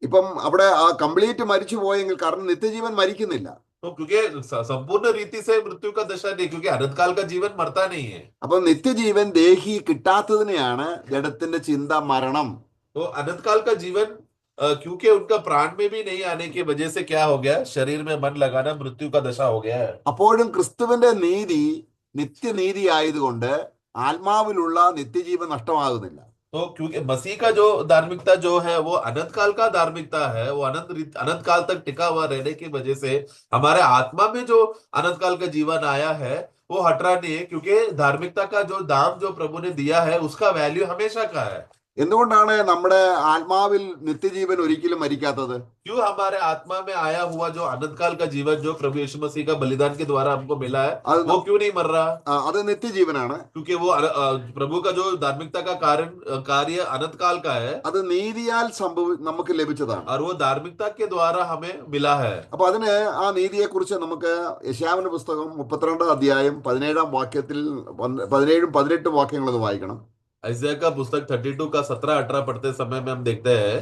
ഇപ്പം അവിടെ ആ കംപ്ലീറ്റ് മരിച്ചു പോയെങ്കിൽ, കാരണം നിത്യജീവൻ മരിക്കുന്നില്ല. तो क्योंकि संपूर्ण रीति से मृत्यु का दशा नहीं, क्योंकि अनंत काल का जीवन मरता नहीं है। അപ്പൊ നിത്യജീവൻ ദേഹി കിട്ടാത്തതിനെയാണ് ജഡത്തിന്റെ ചിന്ത മരണം. तो अनंत काल का जीवन क्योंकि उनका प्राण में भी नहीं आने की वजह से क्या हो गया, शरीर में मन लगाना मृत्यु का दशा हो गया है। അപ്പോഴും ക്രിസ്തുവിന്റെ നീതി നിത്യനീതി ആയതുകൊണ്ട് ആത്മാവിലുള്ള നിത്യജീവൻ നഷ്ടമാകുന്നില്ല. तो क्योंकि मसीह का जो धार्मिकता जो है वो अनंत काल का धार्मिकता है, वो अनंत काल तक टिका हुआ रहने की वजह से हमारे आत्मा में जो अनंत काल का जीवन आया है वो हट रहा नहीं है, क्योंकि धार्मिकता का जो दाम जो प्रभु ने दिया है उसका वैल्यू हमेशा का है। എന്തുകൊണ്ടാണ് നമ്മുടെ ആത്മാവിൽ നിത്യജീവൻ ഒരിക്കലും മരിക്കാത്തത്? क्यों हमारे आत्मा में आया हुआ जो अनंत काल का जीवन जो प्रभु यीशु मसीह का बलिदान के द्वारा हमको मिला है वो क्यों नहीं मर रहा? അത് നിത്യജീവനാണ്. क्योंकि वो प्रभु का जो धार्मिकता का कार्य अनंत काल का है, അത് നീതിയാൽ നമുക്ക് ലഭിച്ചതാണ്. और वो धार्मिकता के द्वारा हमें मिला है। അപ്പൊ അതിന് ആ നീതിയെ കുറിച്ച് നമുക്ക് യെശയ്യാവിന്റെ പുസ്തകം 32-ാം അധ്യായം 17-ാം വാക്യത്തിൽ 17ഉം 18ഉം വാക്യങ്ങൾ ഒന്ന് വായിക്കണം. ऐसाया का पुस्तक 32 का 17-18 पढ़ते समय में हम देखते हैं,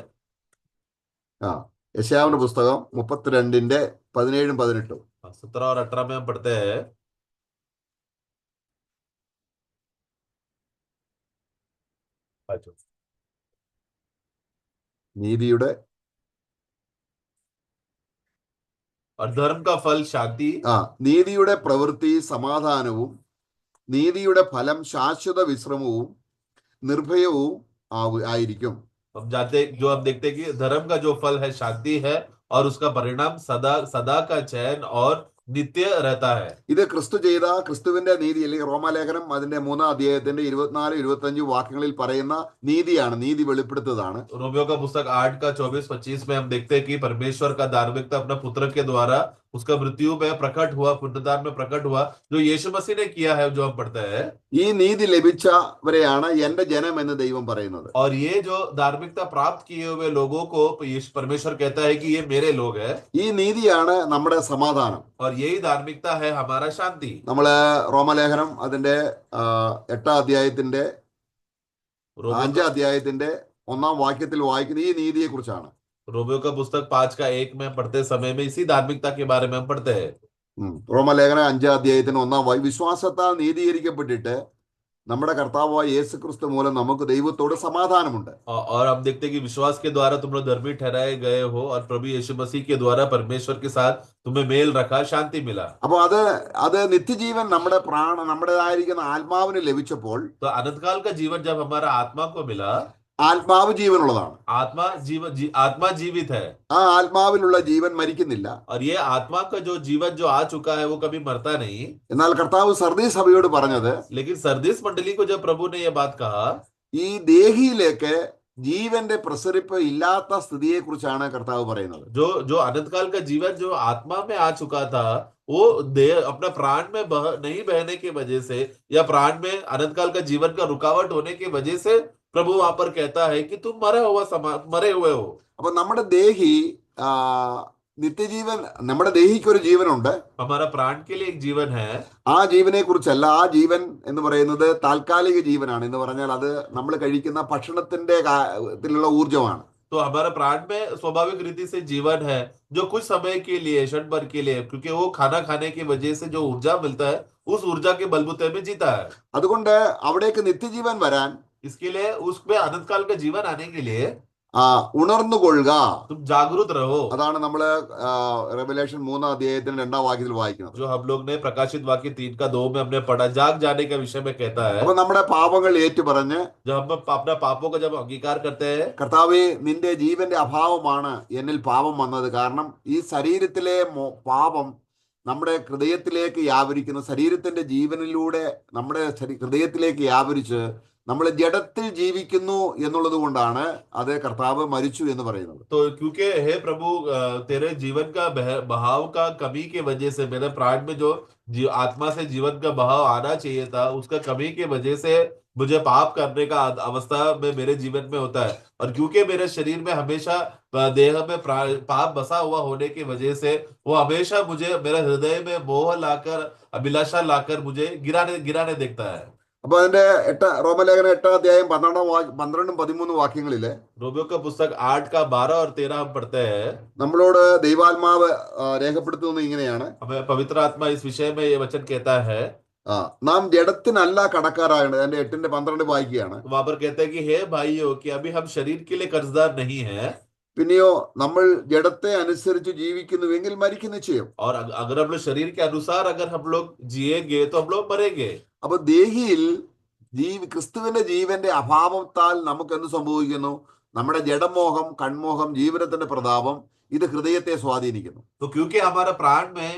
യെശയ്യാവിന്റെ പുസ്തകം 32-ന്റെ 17ഉം 18ഉം 17 और 18 में हम पढ़ते हैं, നീതിയുടെ और धर्म का फल शांति, നീതിയുടെ പ്രവൃത്തി സമാധാനവും നീതിയുടെ ഫലം ശാശ്വത വിശ്രമവും നിർഭയവും ആയിരിക്കും. हम देखते हैं कि धर्म का जो फल है शांति है और उसका परिणाम सदा का चैन और नित्य रहता है। ഇത് ക്രിസ്തു ചെയ്ത ക്രിസ്തുവിന്റെ നീതി, അല്ലെങ്കിൽ റോമാലേഖനം അതിന്റെ 3-ാം അധ്യായത്തിന്റെ 24-25 വാക്യങ്ങളിൽ പറയുന്ന നീതിയാണ്, നീതി വെളിപ്പെടുത്തതാണ്. रोमियो का पुस्तक 8 का 24-25 में हम देखते हैं कि परमेश्वर का धार्मिकता अपना पुत्र के द्वारा उसका मृत्यु में प्रकट हुआ, पुनरुत्थान में प्रकट हुआ, जो यीशु मसीह ने किया है, जो हम पढ़ते हैं। ഈ നീതി ലഭിച്ചവരെയാണ് എന്റെ ജനം എന്ന് ദൈവം പറയുന്നത്. और ये जो धार्मिकता प्राप्त किए हुए लोगों को यीशु परमेश्वर कहता है कि ये मेरे लोग हैं, ഈ നീതിയാണ് നമ്മുടെ സമാധാനം. और यही धार्मिकता है हमारा शांति. നമ്മള് റോമലേഖനം അതിന്റെ 8-ാം അധ്യായത്തിന്റെ रोमियो 5-ാം അധ്യായത്തിന്റെ 1-ാം വാക്യത്തിൽ വായിക്കുന്ന ഈ നീതിയെ കുറിച്ചാണ്. रोमियो का पुस्तक 5:1 में पढ़ते समय में इसी धार्मिकता के बारे में हम पढ़ते हैं. റോമലേഖനം 5-ാം അധ്യായത്തിന് 1-ാം വാക്യം, വിശ്വാസത്താൽ നീതീകരിക്കപ്പെട്ടിട്ട് നമ്മുടെ കർത്താവായ യേശു ക്രിസ്തു മൂലം നമുക്ക് ദൈവത്തോട് സമാധാനമുണ്ട്. और हम देखते हैं कि विश्वास के द्वारा तुम लोग धर्मी ठहराए गए हो, और प्रभु यीशु मसीह के द्वारा परमेश्वर के साथ तुम्हें मेल रखा, शांति मिला. അപ്പൊ അത് നിത്യജീവൻ നമ്മുടെ നമ്മുടേതായിരിക്കുന്ന ആത്മാവിന് ലഭിച്ചപ്പോൾ तो अनंत काल का जीवन जब हमारा आत्मा को मिला, ആത്മാവ് ജീവനുള്ളതാണ്. आत्मा जीवित है, ആ ആത്മാവിലുള്ള ജീവൻ മരിക്കുന്നില്ല. और ये आत्मा का जो जीवन जो आ चुका है वो कभी मरता नहीं. എന്നാൽ കർത്താവ് സർദീസ് സഭയോട് പറഞ്ഞത്, लेकिन सरदीस मंडली को जब प्रभु ने ये बात कहा, ഈ ദേഹിയിലേക്ക് ജീവന്റെ പ്രസരിപ്പ് ഇല്ലാത്ത സ്ഥിതിയെ കുറിച്ചാണ് കർത്താവ് പറയുന്നത്. जो अनंत काल का जीवन जो आत्मा में आ चुका था, वो देह अपना प्राण में नहीं बहने की वजह से, या प्राण में अनंत काल का जीवन का रुकावट होने की वजह से प्रभु वहां पर कहता है कि तुम मरे हुए हो. അപ്പൊ നമ്മുടെ ദേഹി നിത്യജീവൻ, നമ്മുടെ ദേഹിക്ക് ഒരു ജീവനുണ്ട്. हमारा प्राण के लिए एक जीवन है. ആ ജീവനെ കുറിച്ചല്ല. ആ ജീവൻ എന്ന് പറയുന്നത് താൽക്കാലിക ജീവനാണ്. എന്ന് പറഞ്ഞാൽ അത് നമ്മൾ കഴിക്കുന്ന ഭക്ഷണത്തിന്റെ ത്തിലുള്ള ഊർജമാണ്. तो हमारा प्राण में स्वाभाविक रीति से जीवन है, जो कुछ समय के लिए, क्षण भर के लिए, क्योंकि वो खाना खाने की वजह से जो ऊर्जा मिलता है, उस ऊर्जा के बलबूते में जीता है. അതുകൊണ്ട് അവിടേക്ക് നിത്യജീവൻ വരാൻ इसके लिए उसमें अनंत काल का जीवन आने के लिए ഉണർന്നുകൊള്ളുക, तुम जागरूक रहो. അതാണ് നമ്മള് റെവലേഷൻ 3-ാം അധ്യായത്തിന്റെ 2-ാം വാക്യത്തിൽ വായിക്കുന്നത്. जो हम लोग ने प्रकाशित वाक्य 3:2 में हमने पढ़ा, जाग जाने के विषय में कहता है. അപ്പൊ നമ്മുടെ പാപങ്ങൾ ഏറ്റുപറഞ്ഞ് जब हम अपना पापों का जब अंगीकार करते हैं, കർത്താവേ നിന്റെ ജീവന്റെ അഭാവമാണ് എന്നിൽ പാപം വന്നത്, കാരണം ഈ ശരീരത്തിലെ പാപം നമ്മുടെ ഹൃദയത്തിലേക്ക് വ്യാപരിക്കുന്ന, ശരീരത്തിന്റെ ജീവനിലൂടെ നമ്മുടെ ഹൃദയത്തിലേക്ക് വ്യാപരിച്ച് നമ്മൾ ജഡത്തിൽ ജീവിക്കുന്നു എന്നുള്ളത് കൊണ്ടാണ് അത് കർത്താവ് മരിച്ചു എന്ന് പറയുന്നത്. तो क्योंकि हे प्रभु, तेरे जीवन का बहाव का कमी के वजह से, मेरे प्राण में जो आत्मा से जीवन का बहाव आना चाहिए था, उसका कमी के वजह से मुझे पाप करने का अवस्था में मेरे जीवन में होता है. और क्योंकि मेरे शरीर में हमेशा देह में पाप बसा हुआ होने की वजह से, वो हमेशा मुझे मेरे हृदय में मोह लाकर, अभिलाषा लाकर मुझे गिराने देखता है. അപ്പൊ അതിന്റെ റോമലേഖനം 8-ാം അധ്യായം 12-13 വാക്യങ്ങളില് रोमियो का पुस्तक 8:12 और 13 हम पढ़ते हैं. നമ്മളോട് ദൈവാത്മാവ് രേഖപ്പെടുത്തുന്നത് ഇങ്ങനെയാണ്. हमें पवित्र आत्मा इस विषय में ये वचन कहता है, നാം ജഡത്തിനല്ല കടക്കാരാണ്. അതിന്റെ 8-12 വായിക്കുകയാണ്. वहां पर कहता है कि हे भाइयों, कि अभी हम शरीर के लिए कर्जदार नहीं है, പിന്നെയോ നമ്മൾ ജഡത്തെ അനുസരിച്ച് ജീവിക്കുന്നുവെങ്കിൽ മരിക്കും നിശ്ചയം. और अगर हम लोग शरीर के अनुसार अगर हम लोग जिएंगे तो हम लोग मरेंगे. അപ്പൊ ദേഹിയിൽ ക്രിസ്തുവിന്റെ ജീവന്റെ അഭാവത്താൽ നമുക്ക് എന്ത് സംഭവിക്കുന്നു? നമ്മുടെ ജഡമോഹം, കൺമോഹം, ജീവിതത്തിന്റെ പ്രതാപം ഇത് ഹൃദയത്തെ സ്വാധീനിക്കുന്നു. तो क्योंकि हमारा प्राण में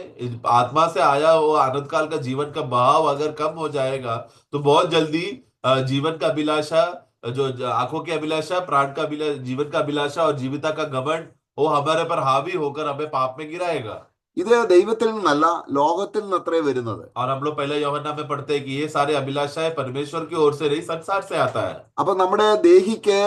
आत्मा से आया हुआ अनंत काल का जीवन का बहाव अगर कम हो जाएगा, तो बहुत जल्दी जीवन का अभिलाषा, जो आंखों की अभिलाषा, प्राण का जीवन का अभिलाषा और जीविता का घमंड, वो हमारे पर हावी होकर हमें पाप में गिराएगा. ഇത് ദൈവത്തിൽ നിന്നല്ല, ലോകത്തിൽ നിന്നത്രേ വരുന്നത്. और हम लोग पहले यूहन्ना में पढ़ते हैं कि ये सारे अभिलाषाएं परमेश्वर की ओर से नहीं, संसार से आता है. അപ്പൊ നമ്മുടെ ദേഹിക്ക്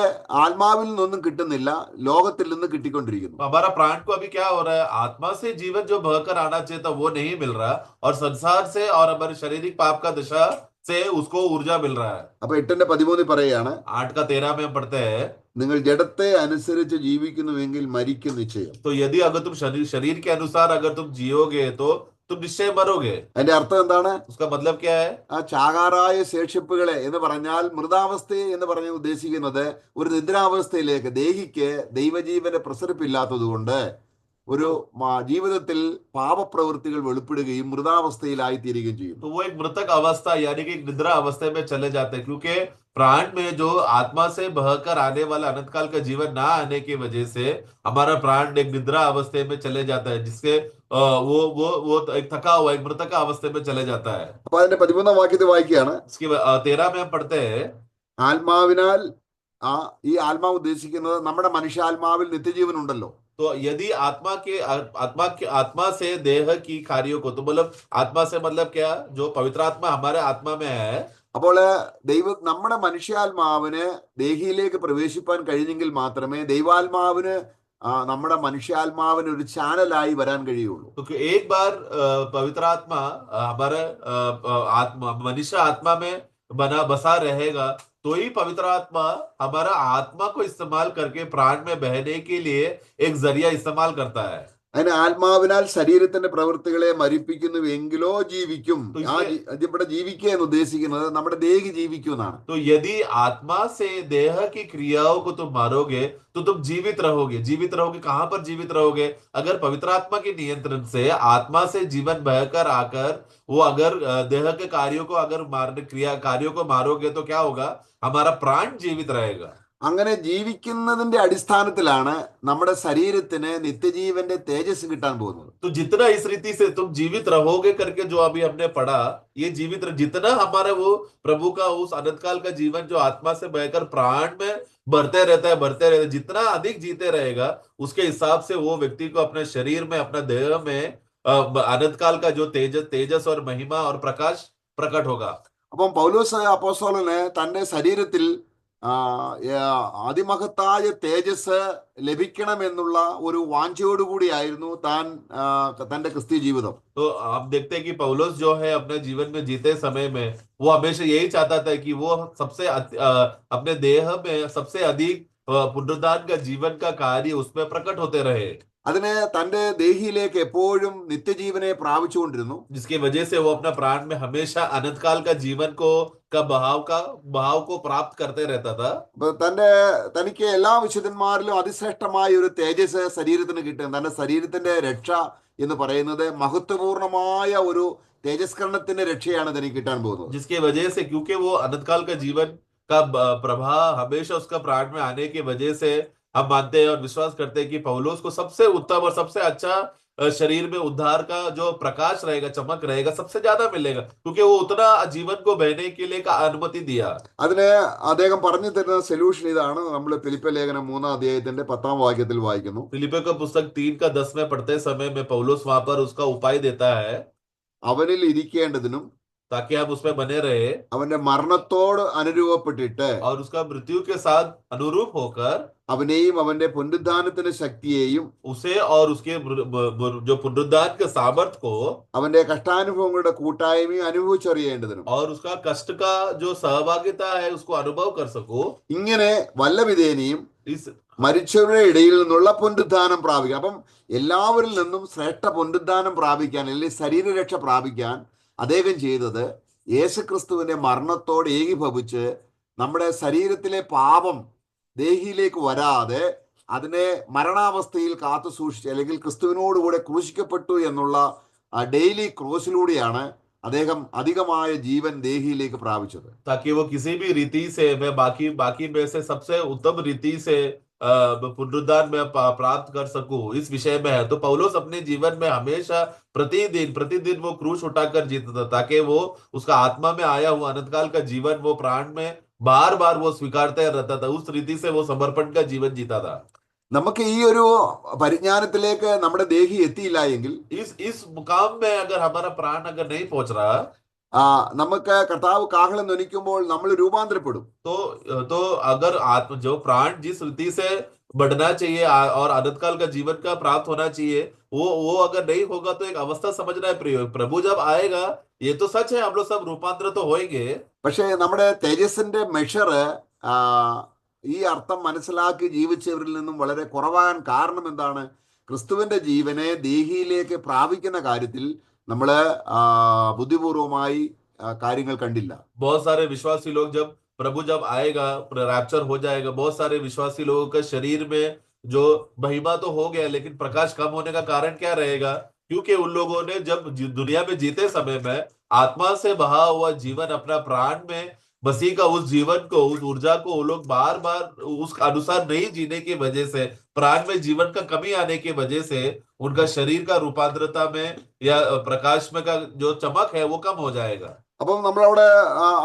ആത്മാവിൽ നിന്നൊന്നും കിട്ടുന്നില്ല, ലോകത്തിൽ നിന്ന് കിട്ടിക്കൊണ്ടിരിക്കുന്നു. हमारा प्राण को अभी क्या हो रहा है? आत्मा से जीवन जो बहकर आना चाहिए था वो नहीं मिल रहा, और संसार से और हमारे शारीरिक पाप का दशा से उसको ऊर्जा मिल रहा है. അപ്പൊ 8:13 പറയുകയാണ്, 8:13 में हम पढ़ते हैं, നിങ്ങൾ ജഡത്തെ അനുസരിച്ച് ജീവിക്കുന്നുവെങ്കിൽ മരിക്കും നിശ്ചയം. तो यदि अगर तुम शरीर के अनुसार अगर तुम जियोगे तो तुम निश्चय मरोगे. അതിന്റെ അർത്ഥം എന്താണ്? उसका मतलब क्या है? ആ ചാകാറായ ശേഷിപ്പുകളെ എന്ന് പറഞ്ഞാൽ, മൃതാവസ്ഥ എന്ന് പറഞ്ഞ് ഉദ്ദേശിക്കുന്നത് ഒരു നിദ്രാവസ്ഥയിലേക്ക് ദേഹിക്ക് ദൈവജീവന്റെ പ്രസരിപ്പില്ലാത്തത് കൊണ്ട് ഒരു ജീവിതത്തിൽ പാപപ്രവൃത്തികൾ വെളിപ്പെടുകയും മൃതാവസ്ഥയിലായിത്തീരുകയും ചെയ്യും. तो वो एक मृतक अवस्था यानी कि निद्रा अवस्था में चले जाते हैं, क्योंकि प्राण में जो आत्मा से बहकर आने वाला अनंत काल का जीवन ना आने की वजह से हमारा प्राण एक निद्रा अवस्था में चले जाता है, जिससे वो एक थका हुआ एक मृतक अवस्था में चले जाता है. അപ്പൊ അതിന്റെ 13-ാം വാക്യത്തിൽ വായിക്കുകയാണ്, इसके 13 में हम पढ़ते हैं, ആത്മാവിനാൽ ഈ ആത്മാവ് ഉദ്ദേശിക്കുന്നത് നമ്മുടെ മനുഷ്യാത്മാവിൽ നിത്യജീവൻ ഉണ്ടല്ലോ. तो यदि आत्मा से देह की कार्यों को, तो मतलब आत्मा से मतलब क्या, जो पवित्र आत्मा हमारे आत्मा में है, അപ്പോൾ നമ്മുടെ മനുഷ്യാത്മാവിന് ദേഹിയിലേക്ക് പ്രവേശിപ്പാൻ കഴിഞ്ഞെങ്കിൽ മാത്രമേ ദൈവാത്മാവിന് നമ്മുടെ മനുഷ്യാത്മാവിന് ഒരു ചാനലായി വരാൻ കഴിയുള്ളൂ. तो एक बार पवित्र आत्मा हमारे आत्मा मनुष्य आत्मा में बसा रहेगा, तो ही पवित्र आत्मा हमारा आत्मा को इस्तेमाल करके प्राण में बहने के लिए एक जरिया इस्तेमाल करता है. അതിന് ആത്മാവിനാൽ ശരീരത്തിന്റെ പ്രവൃത്തികളെ മരിപ്പിക്കുന്നുവെങ്കിലോ ജീവിക്കും. तो ആ इसमें ഇവിടെ ജീവിക്കുക എന്ന് ഉദ്ദേശിക്കുന്നത് നമ്മുടെ ദേഹി ജീവിക്കും എന്നാണ്. तो यदि आत्मा से देह की क्रियाओं को तुम मारोगे तो तुम जीवित रहोगे. जीवित रहोगे कहां पर जीवित रहोगे? अगर पवित्र आत्मा के नियंत्रण से आत्मा से जीवन बहकर आकर वो अगर देह के कार्यों को अगर कार्यों को मारोगे तो क्या होगा? हमारा प्राण जीवित रहेगा. അങ്ങനെ ജീവിക്കുന്നതിന്റെ അടിസ്ഥാനത്തിലാണ് നമ്മുടെ ശരീരത്തിന് നിത്യജീവന്റെ തേജസ് കിട്ടാൻ പോകുന്നത്. तो जितना इस रीति से तुम जीवित रहोगे करके जो अभी हमने पढ़ा, ये जितना हमारे वो प्रभु का उस अनंत काल का जीवन जो आत्मा से बहकर प्राण में बढ़ते रहता है, जितना अधिक जीते रहेगा उसके हिसाब से वो व्यक्ति को अपने शरीर में, अपना देह में अनंत काल का जो तेजस और महिमा और प्रकाश प्रकट होगा. അപ്പം പൗലോസ് അപ്പോസ്തലന് തന്റെ ശരീരത്തിൽ അതിമഹത്തായ തേജസ് ലഭിക്കണമെന്നുള്ള ഒരു വാഞ്ചയോടുകൂടിയായിരുന്നു തന്റെ ക്രിസ്തീയ ജീവിതം. तो आप देखते हैं कि पौलुस जो है अपने जीवन में जीते समय में वो हमेशा यही चाहता था कि वो अपने देह में सबसे अधिक पुनरुत्थान का जीवन का कार्य उसमें प्रकट होते रहे. അതിന് തന്റെ ദേഹിയിലേക്ക് എപ്പോഴും നിത്യജീവനെ പ്രാപിച്ചുകൊണ്ടിരുന്നു. जिसकी वजह से वो अपना प्राण में हमेशा अनंत काल का जीवन का बहाव को प्राप्त करते रहता था. തനിക്ക് എല്ലാ വിശുദ്ധന്മാരിലും അതിശ്രേഷ്ഠമായ ഒരു തേജസ് ശരീരത്തിന് കിട്ടും. തന്റെ ശരീരത്തിന്റെ രക്ഷ എന്ന് പറയുന്നത് മഹത്വപൂർണമായ ഒരു തേജസ്കരണത്തിന്റെ രക്ഷയാണ് തനിക്ക് കിട്ടാൻ പോകുന്നത്. जिसकी वजह से, क्योंकि वो अनंत काल का जीवन का प्रभाव हमेशा उसका प्राण में आने की वजह से हम मानते हैं और विश्वास करते हैं कि पौलुस को सबसे उत्तम और सबसे अच्छा शरीर में उद्धार का जो प्रकाश रहेगा, चमक रहेगा, सबसे ज्यादा मिलेगा, क्योंकि वो उतना जीवन को बहने के लिए का अनुमति दिया. അതിന് അദ്ദേഹം പറഞ്ഞു തരുന്ന സൊല്യൂഷൻ ഇതാണ്. നമ്മൾ ഫിലിപ്പിയ ലേഖനം 3-ാം അധ്യായത്തിന്റെ 10-ാം വാക്യത്തിൽ വായിക്കുന്നു. फिलिपियों का पुस्तक 3:10 में पढ़ते समय में पौलुस वहां पर उसका उपाय देता है, അവനിൽ ഇരിക്കേണ്ടതിനും ताकि हम उसमें बने रहे അവന്റെ മരണത്തോട് അനുരൂപപ്പെട്ടിട്ട് और उसका मृत्यु के साथ अनुरूप होकर അവനെയും അവന്റെ പുനരുദ്ധാനത്തിന്റെ ശക്തിയെയും उसे और उसके जो पुनरुद्धान के सामर्थ्य को അവന്റെ കഷ്ടാനുഭവങ്ങളുടെ കൂട്ടായ്മയും അനുഭവിച്ചറിയേണ്ടതിനും और उसका कष्ट का जो सहभागिता है उसको अनुभव कर सको, ഇങ്ങനെ വല്ല വിധേനയും इस മരിച്ചവരുടെ ഇടയിൽ നിന്നുള്ള പുനരുദ്ധാനം പ്രാപിക്കാം. അപ്പം എല്ലാവരിൽ നിന്നും ശ്രേഷ്ഠ പുനരുദ്ധാനം പ്രാപിക്കാൻ, അല്ലെങ്കിൽ ശരീരരക്ഷ പ്രാപിക്കാൻ അദ്ദേഹം ചെയ്തത് യേശുക്രിസ്തുവിന്റെ മരണത്തോട് ഏകീഭവിച്ച് നമ്മുടെ ശരീരത്തിലെ പാപം ദേഹിയിലേക്ക് വരാതെ അതിനെ മരണാവസ്ഥയിൽ കാത്തു സൂക്ഷിച്ച്, അല്ലെങ്കിൽ ക്രിസ്തുവിനോടുകൂടെ ക്രൂശിക്കപ്പെട്ടു എന്നുള്ള ഡെയിലി ക്രോസിലൂടെയാണ് അദ്ദേഹം അധികമായ ജീവൻ ദേഹിയിലേക്ക് പ്രാപിച്ചത്. ताकि वो किसी भी रीति से, मैं बाकी में से सबसे उत्तम रीति से पुनरुद्धान में प्राप्त कर सकूं, इस विषय में है. तो पौलुस अपने जीवन में हमेशा प्रतिदिन वो क्रूस उठाकर जीता था, ताकि वो उसका आत्मा में आया हुआ अनंत काल का जीवन वो प्राण में बार बार वो स्वीकारते रहता था. उस रीति से वो समर्पण का जीवन जीता था. നമുക്ക് ഈ ഒരു പരിജ്ഞാനത്തിലേക്ക് നമ്മുടെ ദേഹി എത്തിയില്ല എങ്കിൽ, इस मुकाम में अगर हमारा प्राण अगर नहीं पहुंच रहा, നമുക്ക് കർത്താവ് കാഹളം ധ്വനിക്കുമ്പോൾ നമ്മൾ രൂപാന്തരപ്പെടും. तो अगर जो प्राण जिस रीति से बढ़ना चाहिए और अनंत काल का जीवन का प्राप्त होना चाहिए, वो अगर नहीं होगा तो एक अवस्था समझना है प्रिय. प्रभु जब आएगा, ये तो सच है, हम लोग सब रूपांतर तो होएंगे. പക്ഷേ നമ്മുടെ തേജസ്സിന്റെ മെഷർ ഈ അർത്ഥം മനസ്സിലാക്കി ജീവിച്ചവരിൽ നിന്നും വളരെ കുറവാകാൻ കാരണം എന്താണ്? ക്രിസ്തുവിന്റെ ജീവനെ ദേഹിയിലേക്ക് പ്രാപിക്കുന്ന കാര്യത്തിൽ നമ്മള് ബുദ്ധിപൂർവമായി കാര്യങ്ങൾ കണ്ടില്ല. बहुत सारे विश्वासी लोग प्रभु जब आएगा, रैप्चर हो जाएगा, बहुत सारे विश्वासी लोगों के शरीर में जो महिमा तो हो गया, लेकिन प्रकाश कम होने का कारण क्या रहेगा? क्योंकि उन लोगों ने जब दुनिया में जीते समय में आत्मा से बहा हुआ जीवन अपना प्राण में मसीह का उस जीवन को, उस ऊर्जा को वो लोग बार बार उस अनुसार नहीं जीने की वजह से, प्राण में जीवन का कमी आने की वजह से उनका शरीर का रूपांतरता में या प्रकाश में का जो चमक है वो कम हो जाएगा. അപ്പം നമ്മളവിടെ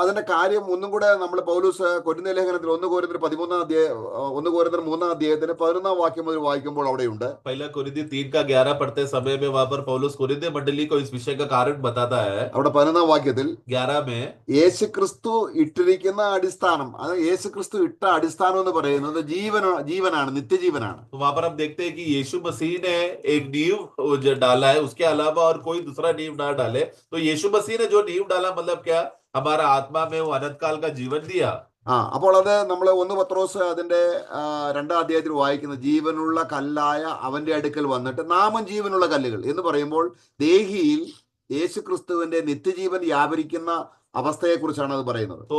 അതിന്റെ കാര്യം ഒന്നും കൂടെ നമ്മൾ പൗലൂസ് കൊരിന്ത്യർ ലേഖനത്തിൽ 1 കൊരിന്ത്യർ 3 അധ്യായത്തിന് 11 വാക്യം മുതൽ വായിക്കുമ്പോൾ അവിടെയുണ്ട്. पहला कुरिन्ती 3 का 11 पढ़ते समय में वहां पर पौलुस कुरिन्ती मंडली को इस विषय का कारण बताता है। അവിടെ 11 വാക്യത്തിൽ 11 में യേശു ക്രിസ്തു ഇട്ടിരിക്കുന്ന അടിസ്ഥാനം, അത് യേശു ക്രിസ്തു ഇട്ട അടിസ്ഥാനം എന്ന് പറയുന്നത് ജീവനാണ്, നിത്യജീവനാണ്. तो वहां पर हम देखते हैं कि यीशु मसीह ने एक नींव जो डाला है, उसके अलावा और कोई दूसरा नींव ना डाले। तो यीशु मसीह ने जो नींव डाला मतलब क्या, हमारा आत्मा में वो अनंत काल का जीवन दिया। അപ്പോൾ അത് നമ്മൾ 1 പത്രോസ് അതിന്റെ 2 അധ്യായത്തിൽ വായിക്കുന്ന ജീവനുള്ള കല്ലായ അവന്റെ അടുക്കൽ വന്നിട്ട് നാമം ജീവനുള്ള കല്ലുകൾ എന്ന് പറയുമ്പോൾ ദേഹിയിൽ യേശു ക്രിസ്തുവിന്റെ നിത്യജീവൻ വ്യാപരിക്കുന്ന അവസ്ഥയെ കുറിച്ചാണ് അത് പറയുന്നത്. तो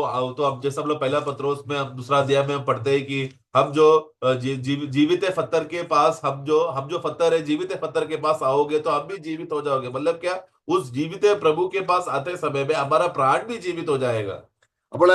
अब जैसे हम लोग पहला पत्रोस में, हम दूसरा अध्याय में हम पढ़ते हैं कि हम जो जीवित पत्थर के पास, हम जो पत्थर है जीवित पत्थर के पास आओगे तो हम भी जीवित हो जाओगे। मतलब क्या, उस जीवित प्रभु के पास आते समय में हमारा प्राण भी जीवित हो जाएगा। അപ്പോൾ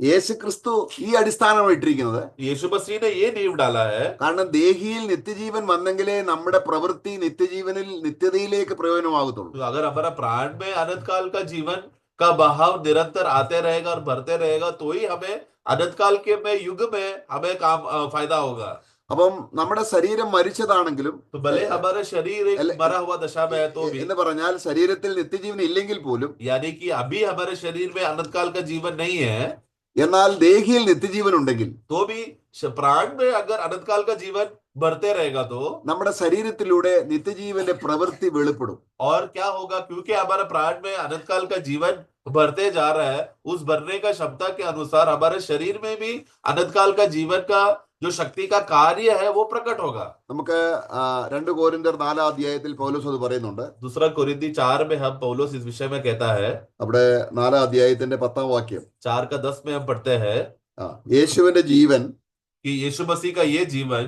യേശു ക്രിസ്തു ഈ അടിസ്ഥാനമാണ് ഇട്ടിരിക്കുന്നത്. यीशु मसीह ने ये नींव डाला है, കാരണം ദേഹിയിൽ നിത്യജീവൻ വന്നെങ്കിലേ നമ്മുടെ പ്രവൃത്തി നിത്യജീവനിൽ നിത്യതയിലേക്ക് പ്രയോജനമാകത്തുള്ളൂ. तो अगर हमारा प्राण में अनंत काल का जीवन का बहाव निरंतर आते रहेगा और बढ़ते रहेगा तो ही हमें अनंत काल के में युग में हमें काम फायदा होगा। അപ്പം നമ്മുടെ ശരീരം മരിച്ചതാണെങ്കിലും, तो भले हमारा शरीर एक मरा हुआ दशा में है तो भी, എന്ന് പറഞ്ഞാൽ ശരീരത്തിൽ നിത്യജീവൻ ഇല്ലെങ്കിൽ പോലും, यानी कि अभी हमारे शरीर में अनंत काल का जीवन नहीं है, എന്നാൽ ദേഹിയിൽ നിത്യജീവൻ ഉണ്ടെങ്കിൽ तो भी प्राण में अगर अनंत काल का जीवन बढ़ते रहेगा तो നമ്മുടെ ശരീരത്തിലൂടെ നിത്യജീവന്റെ പ്രവൃത്തി വെളിപ്പെടും. और क्या होगा, क्योंकि हमारा प्राण में अनंत काल का जीवन बढ़ते जा रहा है, उस बढ़ने का क्षमता के अनुसार हमारे शरीर में भी अनंत काल का जीवन का जो शक्ति का कार्य है वो प्रकट होगा। നമുക്ക് 2 കൊരിന്ത്യർ 4 അധ്യായത്തിൽ പൗലോസ് അത് പറയുന്നുണ്ട്. दूसरा कुरिन्ती 4 में हम पौलुस इस विषय में कहता है, അവിടെ 4 അധ്യായത്തിന്റെ 10 വാക്യം 4 का 10 में हम पढ़ते हैं യേശുവിന്റെ ജീവൻ कि यीशु मसीह का ये जीवन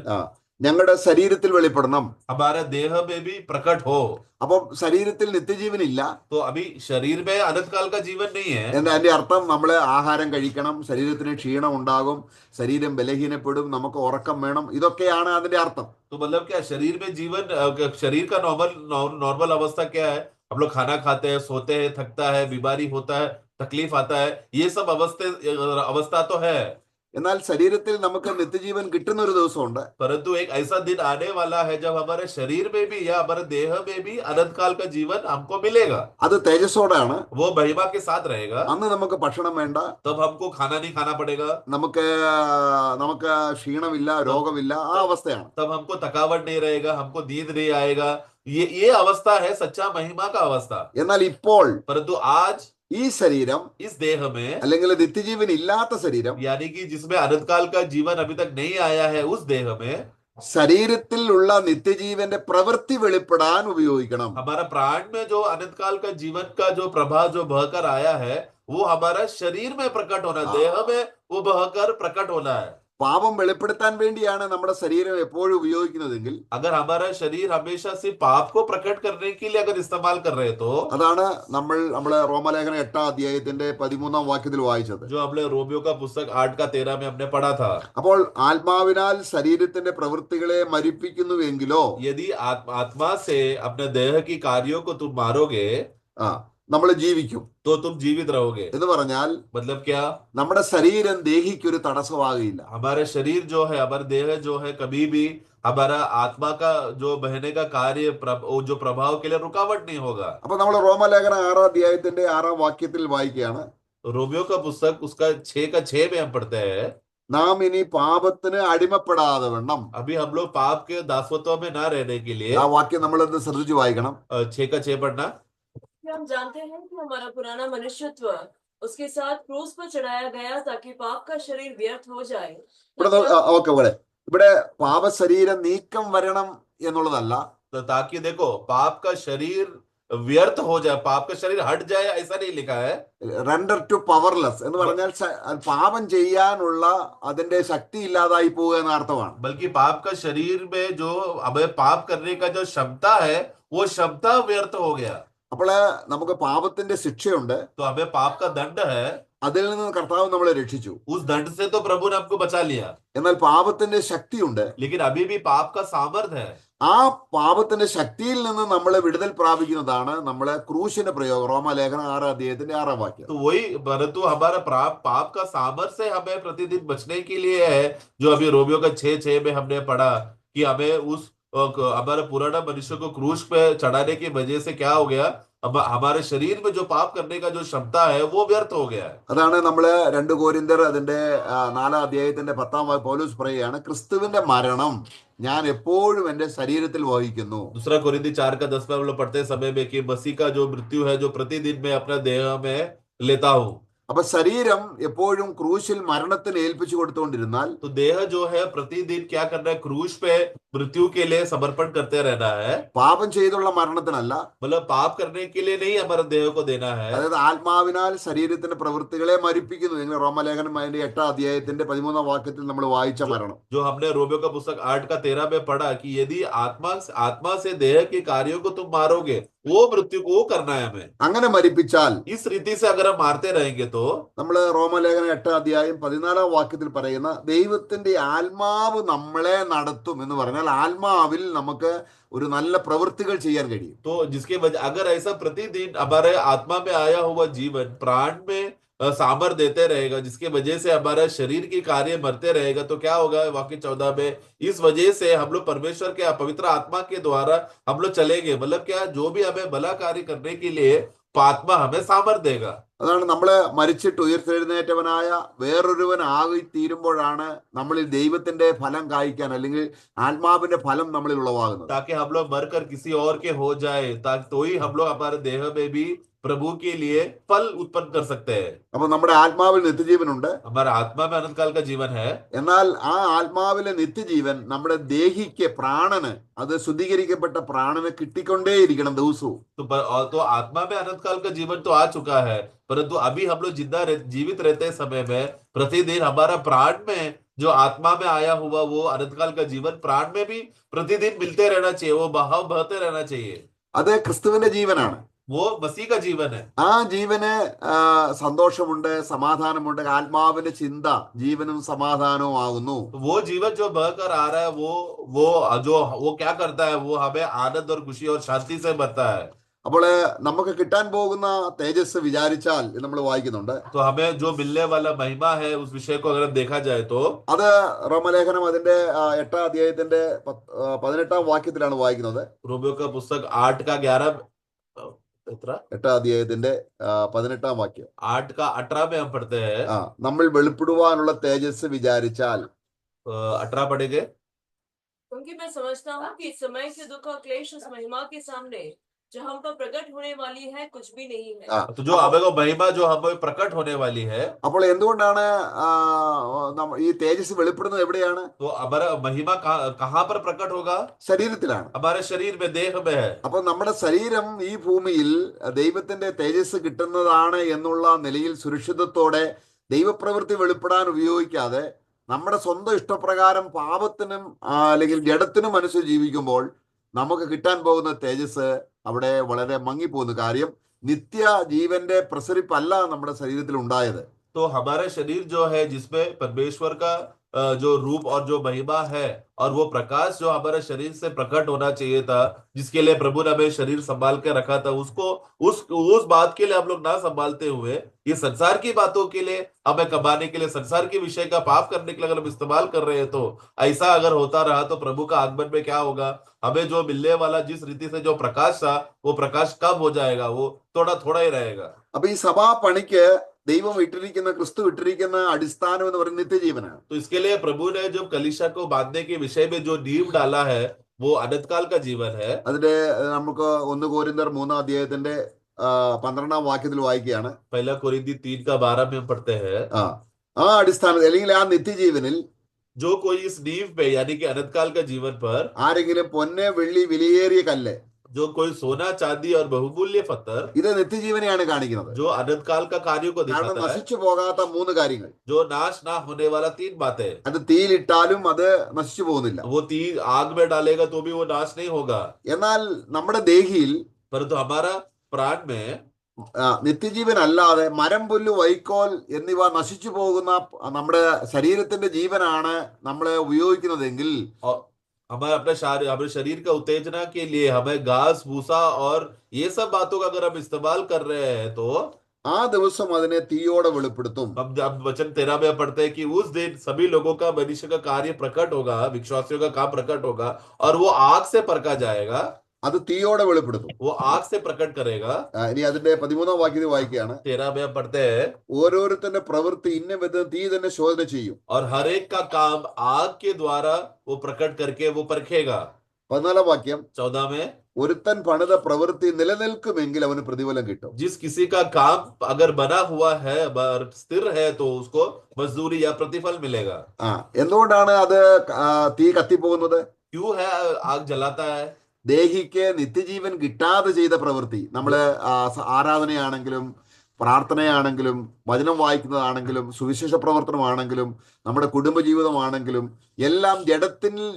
ഞങ്ങളുടെ ശരീരത്തിൽ വെളിപ്പെടണം. हमारे देह में भी प्रकट हो। അപ്പം ശരീരത്തിൽ നിത്യജീവൻ ഇല്ല. तो अभी शरीर में अनंत काल का जीवन नहीं है। അതിന്റെ അർത്ഥം നമ്മൾ ആഹാരം കഴിക്കണം, ശരീരത്തിന് ക്ഷീണം ഉണ്ടാകും, ശരീരം ബലഹീനപ്പെടും, നമുക്ക് ഉറക്കം വേണം, ഇതൊക്കെയാണ് അതിന്റെ അർത്ഥം. तो मतलब क्या, शरीर में जीवन, शरीर का नॉर्मल अवस्था क्या है, हम लोग खाना खाते हैं, सोते हैं, थकता है, बीमारी होता है, तकलीफ आता है, ये सब अवस्था तो है। എന്നാൽ ശരീരത്തിൽ നമുക്ക് നിത്യജീവൻ കിട്ടുന്ന ഒരു ദിവസമുണ്ട്. परंतु एक ऐसा दिन आने वाला है जब हमारे शरीर में भी या हमारे देह में भी अनंत काल का जीवन हमको मिलेगा। അത് തേജസ്സോടാണ്. वो महिमा के साथ रहेगा। അന്ന് നമുക്ക് ഭക്ഷണം വേണ്ട, तब हमको खाना नहीं खाना पड़ेगा, നമുക്ക് ക്ഷീണമില്ല, രോഗമില്ല, ആ അവസ്ഥയാണ്. तब हमको थकावट नहीं रहेगा, हमको नींद नहीं आएगा। ये अवस्था है सच्चा महिमा का अवस्था। എന്നാൽ ഇപ്പോൾ परंतु आज ഈ ശരീരം, इस देह में, അല്ലെങ്കിൽ നിത്യജീവൻ ഇല്ലാത്ത ശരീരം, यानी कि जिसमें अनंत काल का जीवन अभी तक नहीं आया है, उस देह में ശരീരത്തിലുള്ള നിത്യജീവന്റെ പ്രവൃത്തി വെളിപ്പെടാൻ ഉപയോഗിക്കണം. हमारा प्राण में जो अनंत काल का जीवन का जो प्रभाव जो बहकर आया है वो हमारा शरीर में प्रकट होना है, देह में वो बहकर प्रकट होना है। പാപം വെളിപ്പെടുത്താൻ വേണ്ടിയാണ് നമ്മുടെ ശരീരം എപ്പോഴും ഉപയോഗിക്കുന്നതെങ്കിൽ, अगर हमारा शरीर हमेशा से पाप को प्रकट करने के लिए अगर इस्तेमाल कर रहे तो, അതാണ് നമ്മളെ റോമലേഖനം 8 അധ്യായത്തിന്റെ 13 വാക്യത്തിൽ വായിച്ചത്. जो हमने रोमियो का पुस्तक 8 का 13 में हमने पढ़ा था। അപ്പോൾ ആത്മാവിനാൽ ശരീരത്തിന്റെ പ്രവൃത്തികളെ മരിപ്പിക്കുന്നുവെങ്കിലോ, यदि आत्मा से अपने देह की कार्यों को तुम मारोगे നമ്മൾ ജീവിക്കും. तो तुम जीवित रहोगे। എന്ന് പറഞ്ഞാल मतलब क्या, നമ്മുടെ ശരീരം ദേഹിക്കൊരു തടസ്സമാകില്ല. हमारा शरीर जो है, हमारा देह जो है, कभी भी हमारा आत्मा का जो बहने का कार्य जो प्रभाव के लिए रुकावट नहीं होगा। അപ്പൊ നമ്മൾ റോമലേഖനം 6 അധ്യായത്തിന്റെ 6 വാക്യത്തിൽ വായിക്കുകയാണ്, रोमियो का पुस्तक उसका 6 में हम पढ़ते हैं, നാം ഇനി പാപത്തിന് അടിമപ്പെടാതെ വണ്ണം. अभी हम लोग पाप के दासत्व में ना रहने के लिए, ആ വാക്യം നമ്മളത് ശ്രദ്ധിച്ച് വായിക്കണം. 6 पढ़ना। हम जानते हैं कि हमारा पुराना मनुष्यत्व उसके साथ क्रूस पर चढ़ाया गया ताकि पाप का शरीर व्यर्थ हो जाए। ഇവിടെ പാപശരീരം നീക്കം വരണം എന്നുള്ളതല്ല, तो ताकि देखो पाप का शरीर व्यर्थ हो जाए, पाप का शरीर हट जाए, ऐसा नहीं लिखा है। റെൻഡർ ടു പവർലെസ് എന്ന് പറഞ്ഞാൽ പാപം ചെയ്യാനുള്ള അതിന്റെ ശക്തി ഇല്ലാതായി പോവുക എന്ന അർത്ഥമാണ്. बल्कि पाप का शरीर में जो हमें पाप करने का जो क्षमता है वो क्षमता व्यर्थ हो गया। അപ്പോൾ നമുക്ക് പാപത്തിന്റെ ശിക്ഷയുണ്ട്, तो हमें पाप का दंड है, അതിൽ നിന്ന് കർത്താവ് നമ്മളെ രക്ഷിച്ചു. उस दंड से तो प्रभु ने हमको बचा लिया, എന്നാൽ പാപത്തിന്റെ ശക്തിയുണ്ട്. लेकिन अभी भी पाप का सामर्थ्य है. ആ പാപത്തിന്റെ ശക്തിയിൽ നിന്ന് നമ്മളെ വിടുതൽ പ്രാപിക്കുന്നതാണ് നമ്മളെ ക്രൂശിന്റെ പ്രയോഗം. റോമാലേഖനം 6:6 तो वही, परंतु हमारा पाप का सामर्थ्य से हमें प्रतिदिन बचने के लिए है, जो अभी रोमियो का 6:6 में हमने पढ़ा कि हमें उस हमारे पुराना मनुष्य को क्रूस पे चढ़ाने की वजह से क्या हो गया, हमारे शरीर में जो पाप करने का जो क्षमता है वो व्यर्थ हो गया है. അതാണ് നമ്മള് 2 കൊരിന്ത്യർ അതിന്റെ 4:10 പൗലോസ് പറയുകയാണ്, ക്രിസ്തുവിന്റെ മരണം ഞാൻ എപ്പോഴും എന്റെ ശരീരത്തിൽ വഹിക്കുന്നു. दूसरा कोरिन्थी 4:10 में हम लोग पढ़ते समय में कि मसीह का जो मृत्यु है जो प्रतिदिन मैं अपना देह में लेता हूँ. അപ്പൊ ശരീരം എപ്പോഴും ക്രൂശിൽ മരണത്തിന് ഏൽപ്പിച്ചു കൊടുത്തുകൊണ്ടിരുന്നാൽ तो देह जो है प्रतिदिन क्या करना है, क्रूस पे मृत्यु के लिए समर्पण करते रहना है. പാപം ചെയ്തുള്ള മരണത്തിനല്ല, मतलब पाप करने के लिए नहीं हमारे देह को देना है. അതായത് ആത്മാവിനാൽ ശരീരത്തിന്റെ പ്രവൃത്തികളെ മരിപ്പിക്കുന്നു. നിങ്ങൾ റോമലേഖനം 8:13 നമ്മൾ വായിച്ച മരണം. जो हमने रोमियो का पुस्तक 8:13 में पढ़ा कि यदि आत्मा से देह के कार्यों को तुम मारोगे, वो मृत्यु को करना है हमें. അങ്ങനെ മരിപ്പിച്ചാൽ इस रीति से अगर हम मारते रहेंगे तो നമ്മൾ റോമലേഖനം 8:14 പറയുന്ന ദൈവത്തിന്റെ ആത്മാവ് നമ്മളെ നടത്തും എന്ന് പറഞ്ഞാൽ ആത്മാവിൽ നമുക്ക് ഒരു നല്ല പ്രവൃത്തികൾ ചെയ്യാൻ കഴിയും. तो जिसके वजह अगर ऐसा प्रतिदिन हमारे आत्मा में आया हुआ जीवन प्राण में सामर्थ देते रहेगा, जिसके वजह से हमारा शरीर की कार्य मरते रहेगा, तो क्या होगा, वाक्य 14 में इस वजह से हम लोग परमेश्वर के पवित्र आत्मा के द्वारा हम लोग चलेंगे. मतलब क्या, जो भी हमें भला कार्य करने के लिए आत्मा हमें सामर्थ देगा. അതാണ് നമ്മള് മരിച്ചിട്ട് ഉയർത്തെഴുന്നേറ്റവനായ വേറൊരുവൻ ആയി തീരുമ്പോഴാണ് നമ്മളിൽ ദൈവത്തിന്റെ ഫലം കായ്ക്കാൻ അല്ലെങ്കിൽ ആത്മാവിന്റെ ഫലം നമ്മളിൽ ഉളവാകുന്നത്. ताकि हम लोग मरकर किसी और के हो जाए, ताकि तो ही हम लोग हमारे देह में भी प्रभु के लिए फल उत्पन्न कर सकते हैं. അപ്പൊ നമ്മുടെ ആത്മാവിൽ നിത്യജീവനുണ്ട്. हमारा आत्मा में अनंत काल का जीवन है. എന്നാൽ ആ ആത്മാവിലെ നിത്യജീവൻ നമ്മുടെ ദേഹിക്ക് പ്രാണന്, അത് ശുദ്ധീകരിക്കപ്പെട്ട പ്രാണന് കിട്ടിക്കൊണ്ടേയിരിക്കണം ദിവസവും. तो आत्मा में अनंत काल का जीवन तो आ चुका है, परंतु अभी हम लोग जीवित रहते समय में प्रतिदिन हमारा प्राण में जो आत्मा में आया हुआ वो अनंत काल का जीवन प्राण में भी प्रतिदिन मिलते रहना चाहिए, वो बहाव बहते रहना चाहिए. അത് ക്രിസ്തുവിന്റെ ജീവനാണ്. वो मसीह का जीवन है. ആ ജീവന് സന്തോഷമുണ്ട്, സമാധാനമുണ്ട്. ആത്മാവിന്റെ ചിന്ത ജീവനും സമാധാനവും ആകുന്നു. वो जीवन जो बहकर आ रहा है वो क्या करता है, वो हमें आनंद और खुशी और शांति से भरता है. അപ്പോൾ നമുക്ക് കിട്ടാൻ പോകുന്ന തേജസ് വിചാരിച്ചാൽ നമ്മൾ വായിക്കുന്നുണ്ട്. तो हमें जो मिलने वाला महिमा है उस विषय को अगर देखा जाए तो അത് റോമലേഖനം അതിന്റെ 8:18 വായിക്കുന്നത്. रोमियो का पुस्तक 8:11 8:18 8:18 में हम पढ़ते हैं. നമ്മൾ വെളിപ്പെടുവാനുള്ള തേജസ് വിചാരിച്ചാൽ 18 पढ़ेंगे. क्योंकि मैं समझता हूँ कि इस समय के दुख और क्लेश उस महिमा के सामने जो हम पर प्रकट होने वाली है कुछ भी नहीं है. तो जो हमें को महिमा जो हमें प्रकट होने वाली है, അപ്പോൾ എന്തുകൊണ്ടാണ് ഈ തേജസ് വെളിപ്പെടുന്നത് എവിടെയാണ്? तो हमारा महिमा कहाँ पर प्रकट होगा? ശരീരത്തിലാണ്. हमारे शरीर में, देह में है. അപ്പൊ നമ്മുടെ ശരീരം ഈ ഭൂമിയിൽ ദൈവത്തിന്റെ തേജസ് കിട്ടുന്നതാണ് എന്നുള്ള നിലയിൽ സുരക്ഷിതത്തോടെ ദൈവപ്രവൃത്തി വെളിപ്പെടാൻ ഉപയോഗിക്കാതെ നമ്മുടെ സ്വന്തം ഇഷ്ടപ്രകാരം പാപത്തിനും അല്ലെങ്കിൽ ജഡത്തിനും അനുസരിച്ച് ജീവിക്കുമ്പോൾ നമുക്ക് കിട്ടാൻ പോകുന്ന തേജസ് അവിടെ വളരെ മങ്ങിപ്പോകുന്ന കാര്യം. നിത്യ ജീവന്റെ പ്രസരിപ്പല്ല നമ്മുടെ ശരീരത്തിൽ ഉണ്ടായത്. तो हमारा शरीर जो है जिसमें परमेश्वर का जो रूप और जो महिमा है और वो प्रकाश जो हमारे शरीर से प्रकट होना चाहिए था, जिसके लिए प्रभु ने हमें शरीर संभाल के रखा था, उसको उस बात के लिए हम लोग ना संभालते हुए ये संसार की बातों के लिए, हमें कमाने के लिए, संसार के विषय का पाप करने के लिए अगर हम इस्तेमाल कर रहे हैं, तो ऐसा अगर होता रहा तो प्रभु का आगमन में क्या होगा, हमें जो मिलने वाला जिस रीति से जो प्रकाश था वो प्रकाश कब हो जाएगा, वो थोड़ा थोड़ा ही रहेगा. അപ്പൊ ഈ സഭാ പണിക്ക് ദൈവം ഇട്ടിരിക്കുന്ന, ക്രിസ്തു ഇട്ടിരിക്കുന്ന അടിസ്ഥാനം എന്ന് പറയുന്നത് നിത്യജീവനാണ്. तो इसके लिए प्रभु ने जो कलीसिया को बांधने के विषय में जो नींव डाला है वो अनंत काल का जीवन है. അതിന്റെ നമുക്ക് 1 കൊരിന്ത്യർ 3:12 വായിക്കുകയാണ്. पहला कोरिन्थी 3:12 में हम पढ़ते हैं. ആ അടിസ്ഥാനത്തിൽ അല്ലെങ്കിൽ ആ നിത്യജീവനിൽ जो कोई इस नींव पे यानी कि अनंत काल का जीवन पर ആരെങ്കിലും പൊന്ന് വെള്ളി വിലയേറിയ കല്ല്, जो कोई सोना चांदी और बहुमूल्य पत्थर, ഇത് നിത്യജീവനെയാണ് കാണിക്കുന്നത്. जो अनंत काल का कार्यों को കാരണം दिखाता है, നശിച്ചു പോകാത്ത 3 കാര്യങ്ങൾ. जो नाश ना होने वाला 3 बातें. അത് തീയിലിട്ടാലും അത് നശിച്ചു പോകുന്നില്ല. वो तीर आग में डालेगा तो भी वो नाश नहीं होगा. എന്നാൽ നമ്മുടെ ദേഹിയിൽ परंतु हमारा प्राण में നിത്യജീവൻ അല്ലാതെ മരം, പുല്ല്, വൈക്കോൽ എന്നിവ നശിച്ചു പോകുന്ന നമ്മുടെ ശരീരത്തിന്റെ ജീവനാണ് നമ്മൾ ഉപയോഗിക്കുന്നതെങ്കിൽ और हमारे अपने शरीर का उत्तेजना के लिए हमें घास भूसा और ये सब बातों का अगर हम इस्तेमाल कर रहे हैं तो ആ ദിവസം അതിനെ തീയോടെ വെളിപ്പെടുത്തും. हम वचन 13 में पढ़ते हैं कि उस दिन सभी लोगों का मनुष्य का कार्य प्रकट होगा, विश्वासियों का काम प्रकट होगा और वो आग से परखा जाएगा, അത് തീയോടെ വെളിപ്പെടുത്തും. वो आग से प्रकट करेगा. ഇനി അതിന്റെ 13-ാം വാക്യത്തിൽ വായിക്കുകയാണ്. 13 में हम पढ़ते हैं ഓരോരുത്തരുടെ പ്രവൃത്തി ഇന്ന വിധം തീ തന്നെ ശോധന ചെയ്യും. और हर एक का काम आग के द्वारा वो प्रकट करके वो परखेगा. 14-ാം വാക്യം, 14 में ഒരുത്തൻ പണിത പ്രവൃത്തി നിലനിൽക്കുമെങ്കിൽ അവന് പ്രതിഫലം കിട്ടും. जिस किसी का काम अगर बना हुआ है, स्थिर है, तो उसको मजदूरी या प्रतिफल मिलेगा. എന്തുകൊണ്ടാണ് അത് തീ കത്തിപ്പോകുന്നത്? क्यों है आग जलाता है? ദേഹിക്ക് നിത്യജീവൻ കിട്ടാതെ ചെയ്ത പ്രവൃത്തി, നമ്മള് ആരാധനയാണെങ്കിലും പ്രാർത്ഥനയാണെങ്കിലും വചനം വായിക്കുന്നതാണെങ്കിലും സുവിശേഷ പ്രവർത്തനമാണെങ്കിലും നമ്മുടെ കുടുംബജീവിതമാണെങ്കിലും എല്ലാം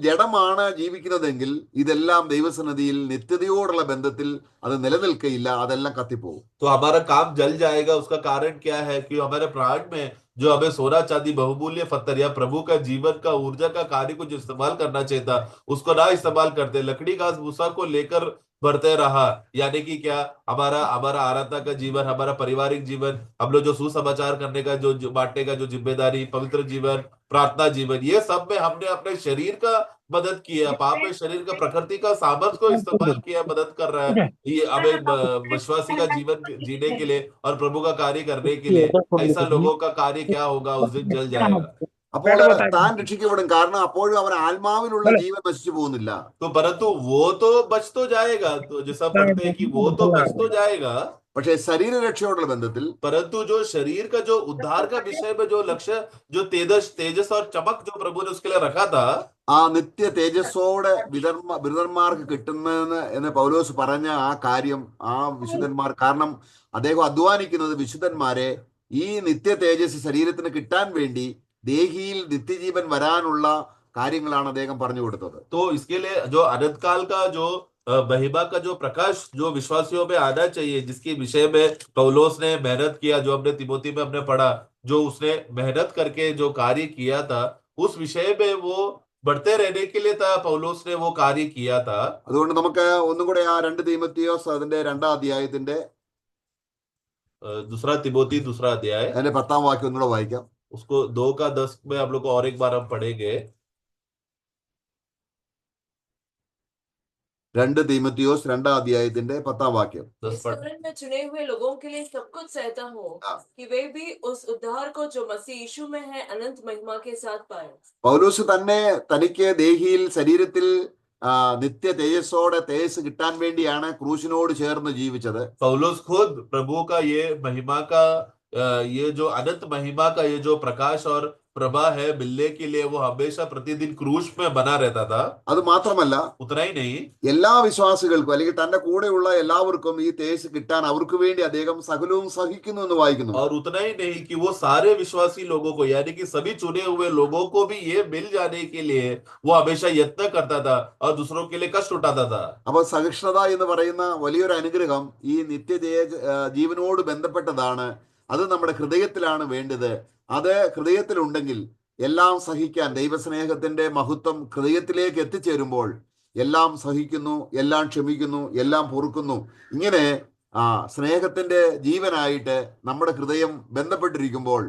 ജഡമാണ് ജീവിക്കുന്നതെങ്കിൽ ഇതെല്ലാം ദൈവസന്നിധിയിൽ നിത്യതയോടുള്ള ബന്ധത്തിൽ അത് നിലനിൽക്കയില്ല, അതെല്ലാം കത്തിപ്പോകും. तो हमारा काम जल जाएगा. उसका कारण क्या है? कि हमारे प्राण में जो हमें सोना चांदी बहुमूल्य पत्थर या प्रभु का जीवन का ऊर्जा का कार्य को जो इस्तेमाल करना चाहिए था उसको ना इस्तेमाल करते, लकड़ी घास भूसा को लेकर बढ़ते रहा. यानी कि क्या, हमारा हमारा आराधना का जीवन, हमारा पारिवारिक जीवन, हम लोग जो सुसमाचार करने का जो बांटने का जो जिम्मेदारी, पवित्र जीवन, प्रार्थना जीवन, ये सब में हमने अपने शरीर का मदद किया. पाप में शरीर का प्रकृति का सामर्थ को इस्तेमाल किया, मदद कर रहा है ये हमें विश्वासी का जीवन जीने के लिए और प्रभु का कार्य करने के लिए. ऐसा लोगों का कार्य क्या होगा? उस दिन जल जाएगा. അപ്പോൾ താൻ രക്ഷിക്കപ്പെടും. കാരണം അപ്പോഴും അവൻ ആത്മാവിലുള്ള ജീവൻ നശിച്ചു പോകുന്നില്ല. तो परंतु वो तो बच तो जाएगा, तो जैसा पढ़ते हैं कि वो तो बच तो जाएगा, പക്ഷേ ശരീരരക്ഷയോടുള്ള ബന്ധത്തിൽ परंतु जो शरीर का जो उद्धार का विषय में जो लक्ष्य, जो तेजस और चमक जो प्रभु ने उसके लिए रखा था, ആ നിത്യ തേജസ്സോടെ ബിരുദന്മാർക്ക് കിട്ടുന്നതെന്ന് എന്ന് പൗലോസ് പറഞ്ഞ ആ കാര്യം, ആ വിശുദ്ധന്മാർ, കാരണം അദ്ദേഹം അധ്വാനിക്കുന്നത് വിശുദ്ധന്മാരെ ഈ നിത്യ തേജസ് ശരീരത്തിന് കിട്ടാൻ വേണ്ടി ദേഹിയിൽ നിത്യജീവൻ വരാനുള്ള കാര്യങ്ങളാണ് അദ്ദേഹം പറഞ്ഞു കൊടുത്തത്. तो इसके लिए जो अनंत काल का जो महिमा का जो प्रकाश जो विश्वासियों में आना चाहिए, जिसके विषय में पौलुस ने मेहनत किया, जो हमने तिमोथी में हमने पढ़ा, जो उसने मेहनत करके जो कार्य किया था, उस विषय में वो बढ़ते रहने के लिए था, पौलुस ने वो कार्य किया था. അതുകൊണ്ട് നമുക്ക് ഒന്നും കൂടെ ആ 2 തീമോത്തിയോസ് അതിന്റെ 2-ാം അധ്യായത്തിന്റെ दूसरा तिमोथी 2 अध्याय, അതിന്റെ 10-ാം വാക്യം ഒന്നുകൂടെ വായിക്കാം. उसको 2:10 में हम लोग को और एक बार हम पढ़ेंगे. 2 തീമോത്തിയോസ് 2-ാം അധ്യായത്തിന്റെ 10-ാം വാക്യം. इस कारण मैं चुने हुए लोगों के लिए सब कुछ सहता हूँ कि वे भी उस उद्धार को जो मसीह यीशु में है अनंत महिमा के साथ पाए. പൗലോസ് തന്നെ തനിക്ക് ദേഹിയിൽ ശരീരത്തിൽ നിത്യ തേജസ്സോടെ തേജസ് കിട്ടാൻ വേണ്ടിയാണ് ക്രൂശിനോട് ചേർന്ന് ജീവിച്ചത്. पौलुस खुद प्रभु का ये महिमा का ये जो अनंत महिमा का ये जो प्रकाश और प्रभा है मिलने के लिए वो हमेशा प्रतिदिन क्रूस में बना रहता था. അത് മാത്രമല്ല, उतना ही नहीं, എല്ലാ വിശ്വാസികൾക്കും അല്ലെങ്കിൽ തന്റെ കൂടെയുള്ള എല്ലാവർക്കും ഈ തേജസ് കിട്ടാൻ അവർക്ക് വേണ്ടി അദ്ദേഹം സകലവും സഹിക്കുന്നു എന്ന് വായിക്കുന്നു. और उतना ही नहीं कि वो सारे विश्वासी लोगों को, यानी कि सभी चुने हुए लोगों को भी ये मिल जाने के लिए वो हमेशा यत्न करता था और दूसरों के लिए कष्ट उठाता था. അപ്പൊ സഹിഷ്ണുത എന്ന് പറയുന്ന വലിയൊരു അനുഗ്രഹം ഈ നിത്യ ജീവനോട് ബന്ധപ്പെട്ടതാണ്. അത് നമ്മുടെ ഹൃദയത്തിലാണ് വേണ്ടത്. അത് ഹൃദയത്തിലുണ്ടെങ്കിൽ എല്ലാം സഹിക്കാൻ, ദൈവസ്നേഹത്തിന്റെ മഹത്വം ഹൃദയത്തിലേക്ക് എത്തിച്ചേരുമ്പോൾ എല്ലാം സഹിക്കുന്നു, എല്ലാം ക്ഷമിക്കുന്നു, എല്ലാം പൊറുക്കുന്നു. ഇങ്ങനെ സ്നേഹത്തിന്റെ ജീവനായിട്ട് നമ്മുടെ ഹൃദയം ബന്ധപ്പെട്ടിരിക്കുമ്പോൾ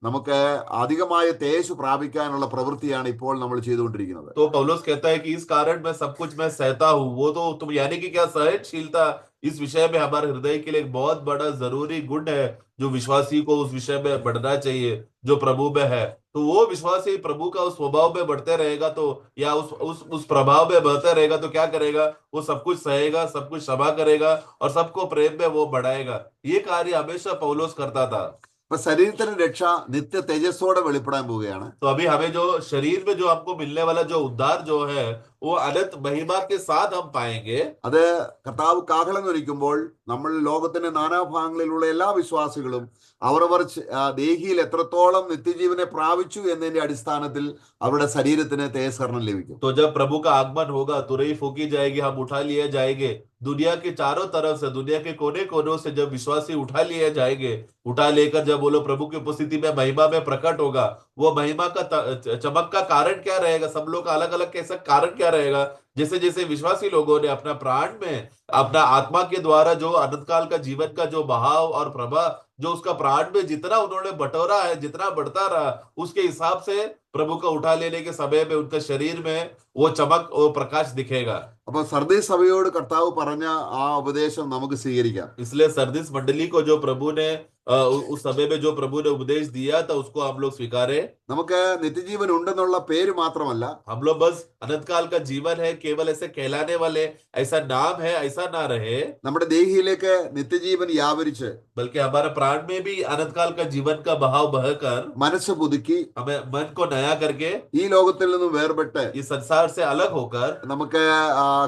നമുക്ക് അധികമായ തേജസ് പ്രാപിക്കാനുള്ള പ്രവൃത്തിയാണ് ഇപ്പോൾ നമ്മൾ ചെയ്തുകൊണ്ടിരിക്കുന്നത്. तो पौलुस कहता है कि इस कारण मैं सब कुछ मैं सहता हूँ. वो तो तुम, यानी कि क्या, सहनशीलता इस विषय में हमारे हृदय के लिए एक बहुत बड़ा जरूरी गुण है, जो विश्वासी को उस विषय में बढ़ना चाहिए, जो प्रभु में है. तो वो विश्वासी प्रभु का उस स्वभाव में बढ़ते रहेगा, तो या उस प्रभाव में बढ़ते रहेगा, तो क्या करेगा? वो सब कुछ सहेगा, सब कुछ क्षमा करेगा और सबको प्रेम में वो बढ़ाएगा. ये कार्य हमेशा पौलुस करता था. അപ്പൊ ശരീരത്തിന്റെ രക്ഷ നിത്യ തേജസ്സോടെ വെളിപ്പെടാൻ പോവുകയാണ്. तो अभी हमें जो शरीर में जो हमको मिलने वाला जो उद्धार जो है वो अनंत महिमा के साथ हम पाएंगे। അത് കർത്താവ് കാഹളം ധരിക്കുമ്പോൾ നമ്മൾ ലോകത്തിന്റെ നാനാഭാഗങ്ങളിലുള്ള എല്ലാ വിശ്വാസികളും അവരവർ ദേഹിയിൽ എത്രത്തോളം നിത്യജീവനെ പ്രാപിച്ചു എന്നതിന്റെ അടിസ്ഥാനത്തിൽ അവരുടെ ശരീരത്തിന് തേജസ്കരണം ലഭിക്കും. तो जब प्रभु का आगमन होगा, तुरही फूकी जाएगी, हम उठा लिए जाएंगे दुनिया के चारों तरफ से, दुनिया के कोने कोनों से जब विश्वासी उठा लिए जाएंगे, उठा लेकर जब वो लोग प्रभु की उपस्थिति में महिमा में प्रकट होगा, वो महिमा का चमक का कारण क्या रहेगा? सब लोग का अलग अलग कैसा कारण क्या रहेगा? जैसे जैसे विश्वासी लोगों ने अपना प्राण में अपना आत्मा के द्वारा जो अनंत काल का जीवन का जो बहाव और प्रभा जो उसका प्राण में जितना उन्होंने बटोरा है, जितना बढ़ता रहा, उसके हिसाब से प्रभु का उठा लेने के समय में उनके शरीर में वो चमक वो प्रकाश दिखेगा. അപ്പൊ സർദീസ് സഭയോട് കർത്താവ് പറഞ്ഞ ആ ഉപദേശം നമുക്ക് സ്വീകരിക്കാം. इसलिए सरदीस मंडली को जो प्रभु ने उस समय में जो प्रभु ने उपदेश दिया था उसको हम लोग स्वीकारे. നമുക്ക് നിത്യജീവൻ ഉണ്ടെന്നുള്ള പേര് മാത്രമല്ല, हम लोग बस अनंत काल का जीवन है केवल ऐसे कहलाने वाले ऐसा नाम है ऐसा ना रहे, നമ്മുടെ ദേഹിയിലേക്ക് നിത്യജീവൻ വ്യാപരിച്ച് बल्कि हमारे प्राण में भी अनंत काल का जीवन का बहाव बहकर മനസ്സ് പുതുക്കി हमें मन को नया करके ഈ ലോകത്തിൽ നിന്നും വേർപെട്ട് इस संसार से अलग होकर നമുക്ക്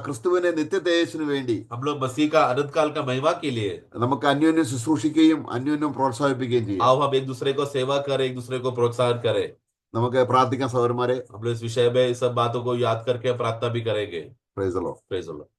ക്രിസ്തുവിനെ നിത്യ തേജസ്സിന് വേണ്ടി हम लोग मसीह का अनंत काल का महिमा के लिए നമുക്ക് അന്യോന്യം ശുശ്രൂഷിക്കുകയും അന്യോന്യം പ്രോത്സാഹിപ്പിക്കുകയും ചെയ്യും. आओ हम एक दूसरे को सेवा करें, एक दूसरे को प्रोत्साहन करें. നമുക്ക് പ്രാർത്ഥിക്കാൻ സഹോദരന്മാരെ. हम लोग इस विषय में इस सब बातों को याद करके प्रार्थना भी करेंगे. Praise the Lord. Praise the Lord.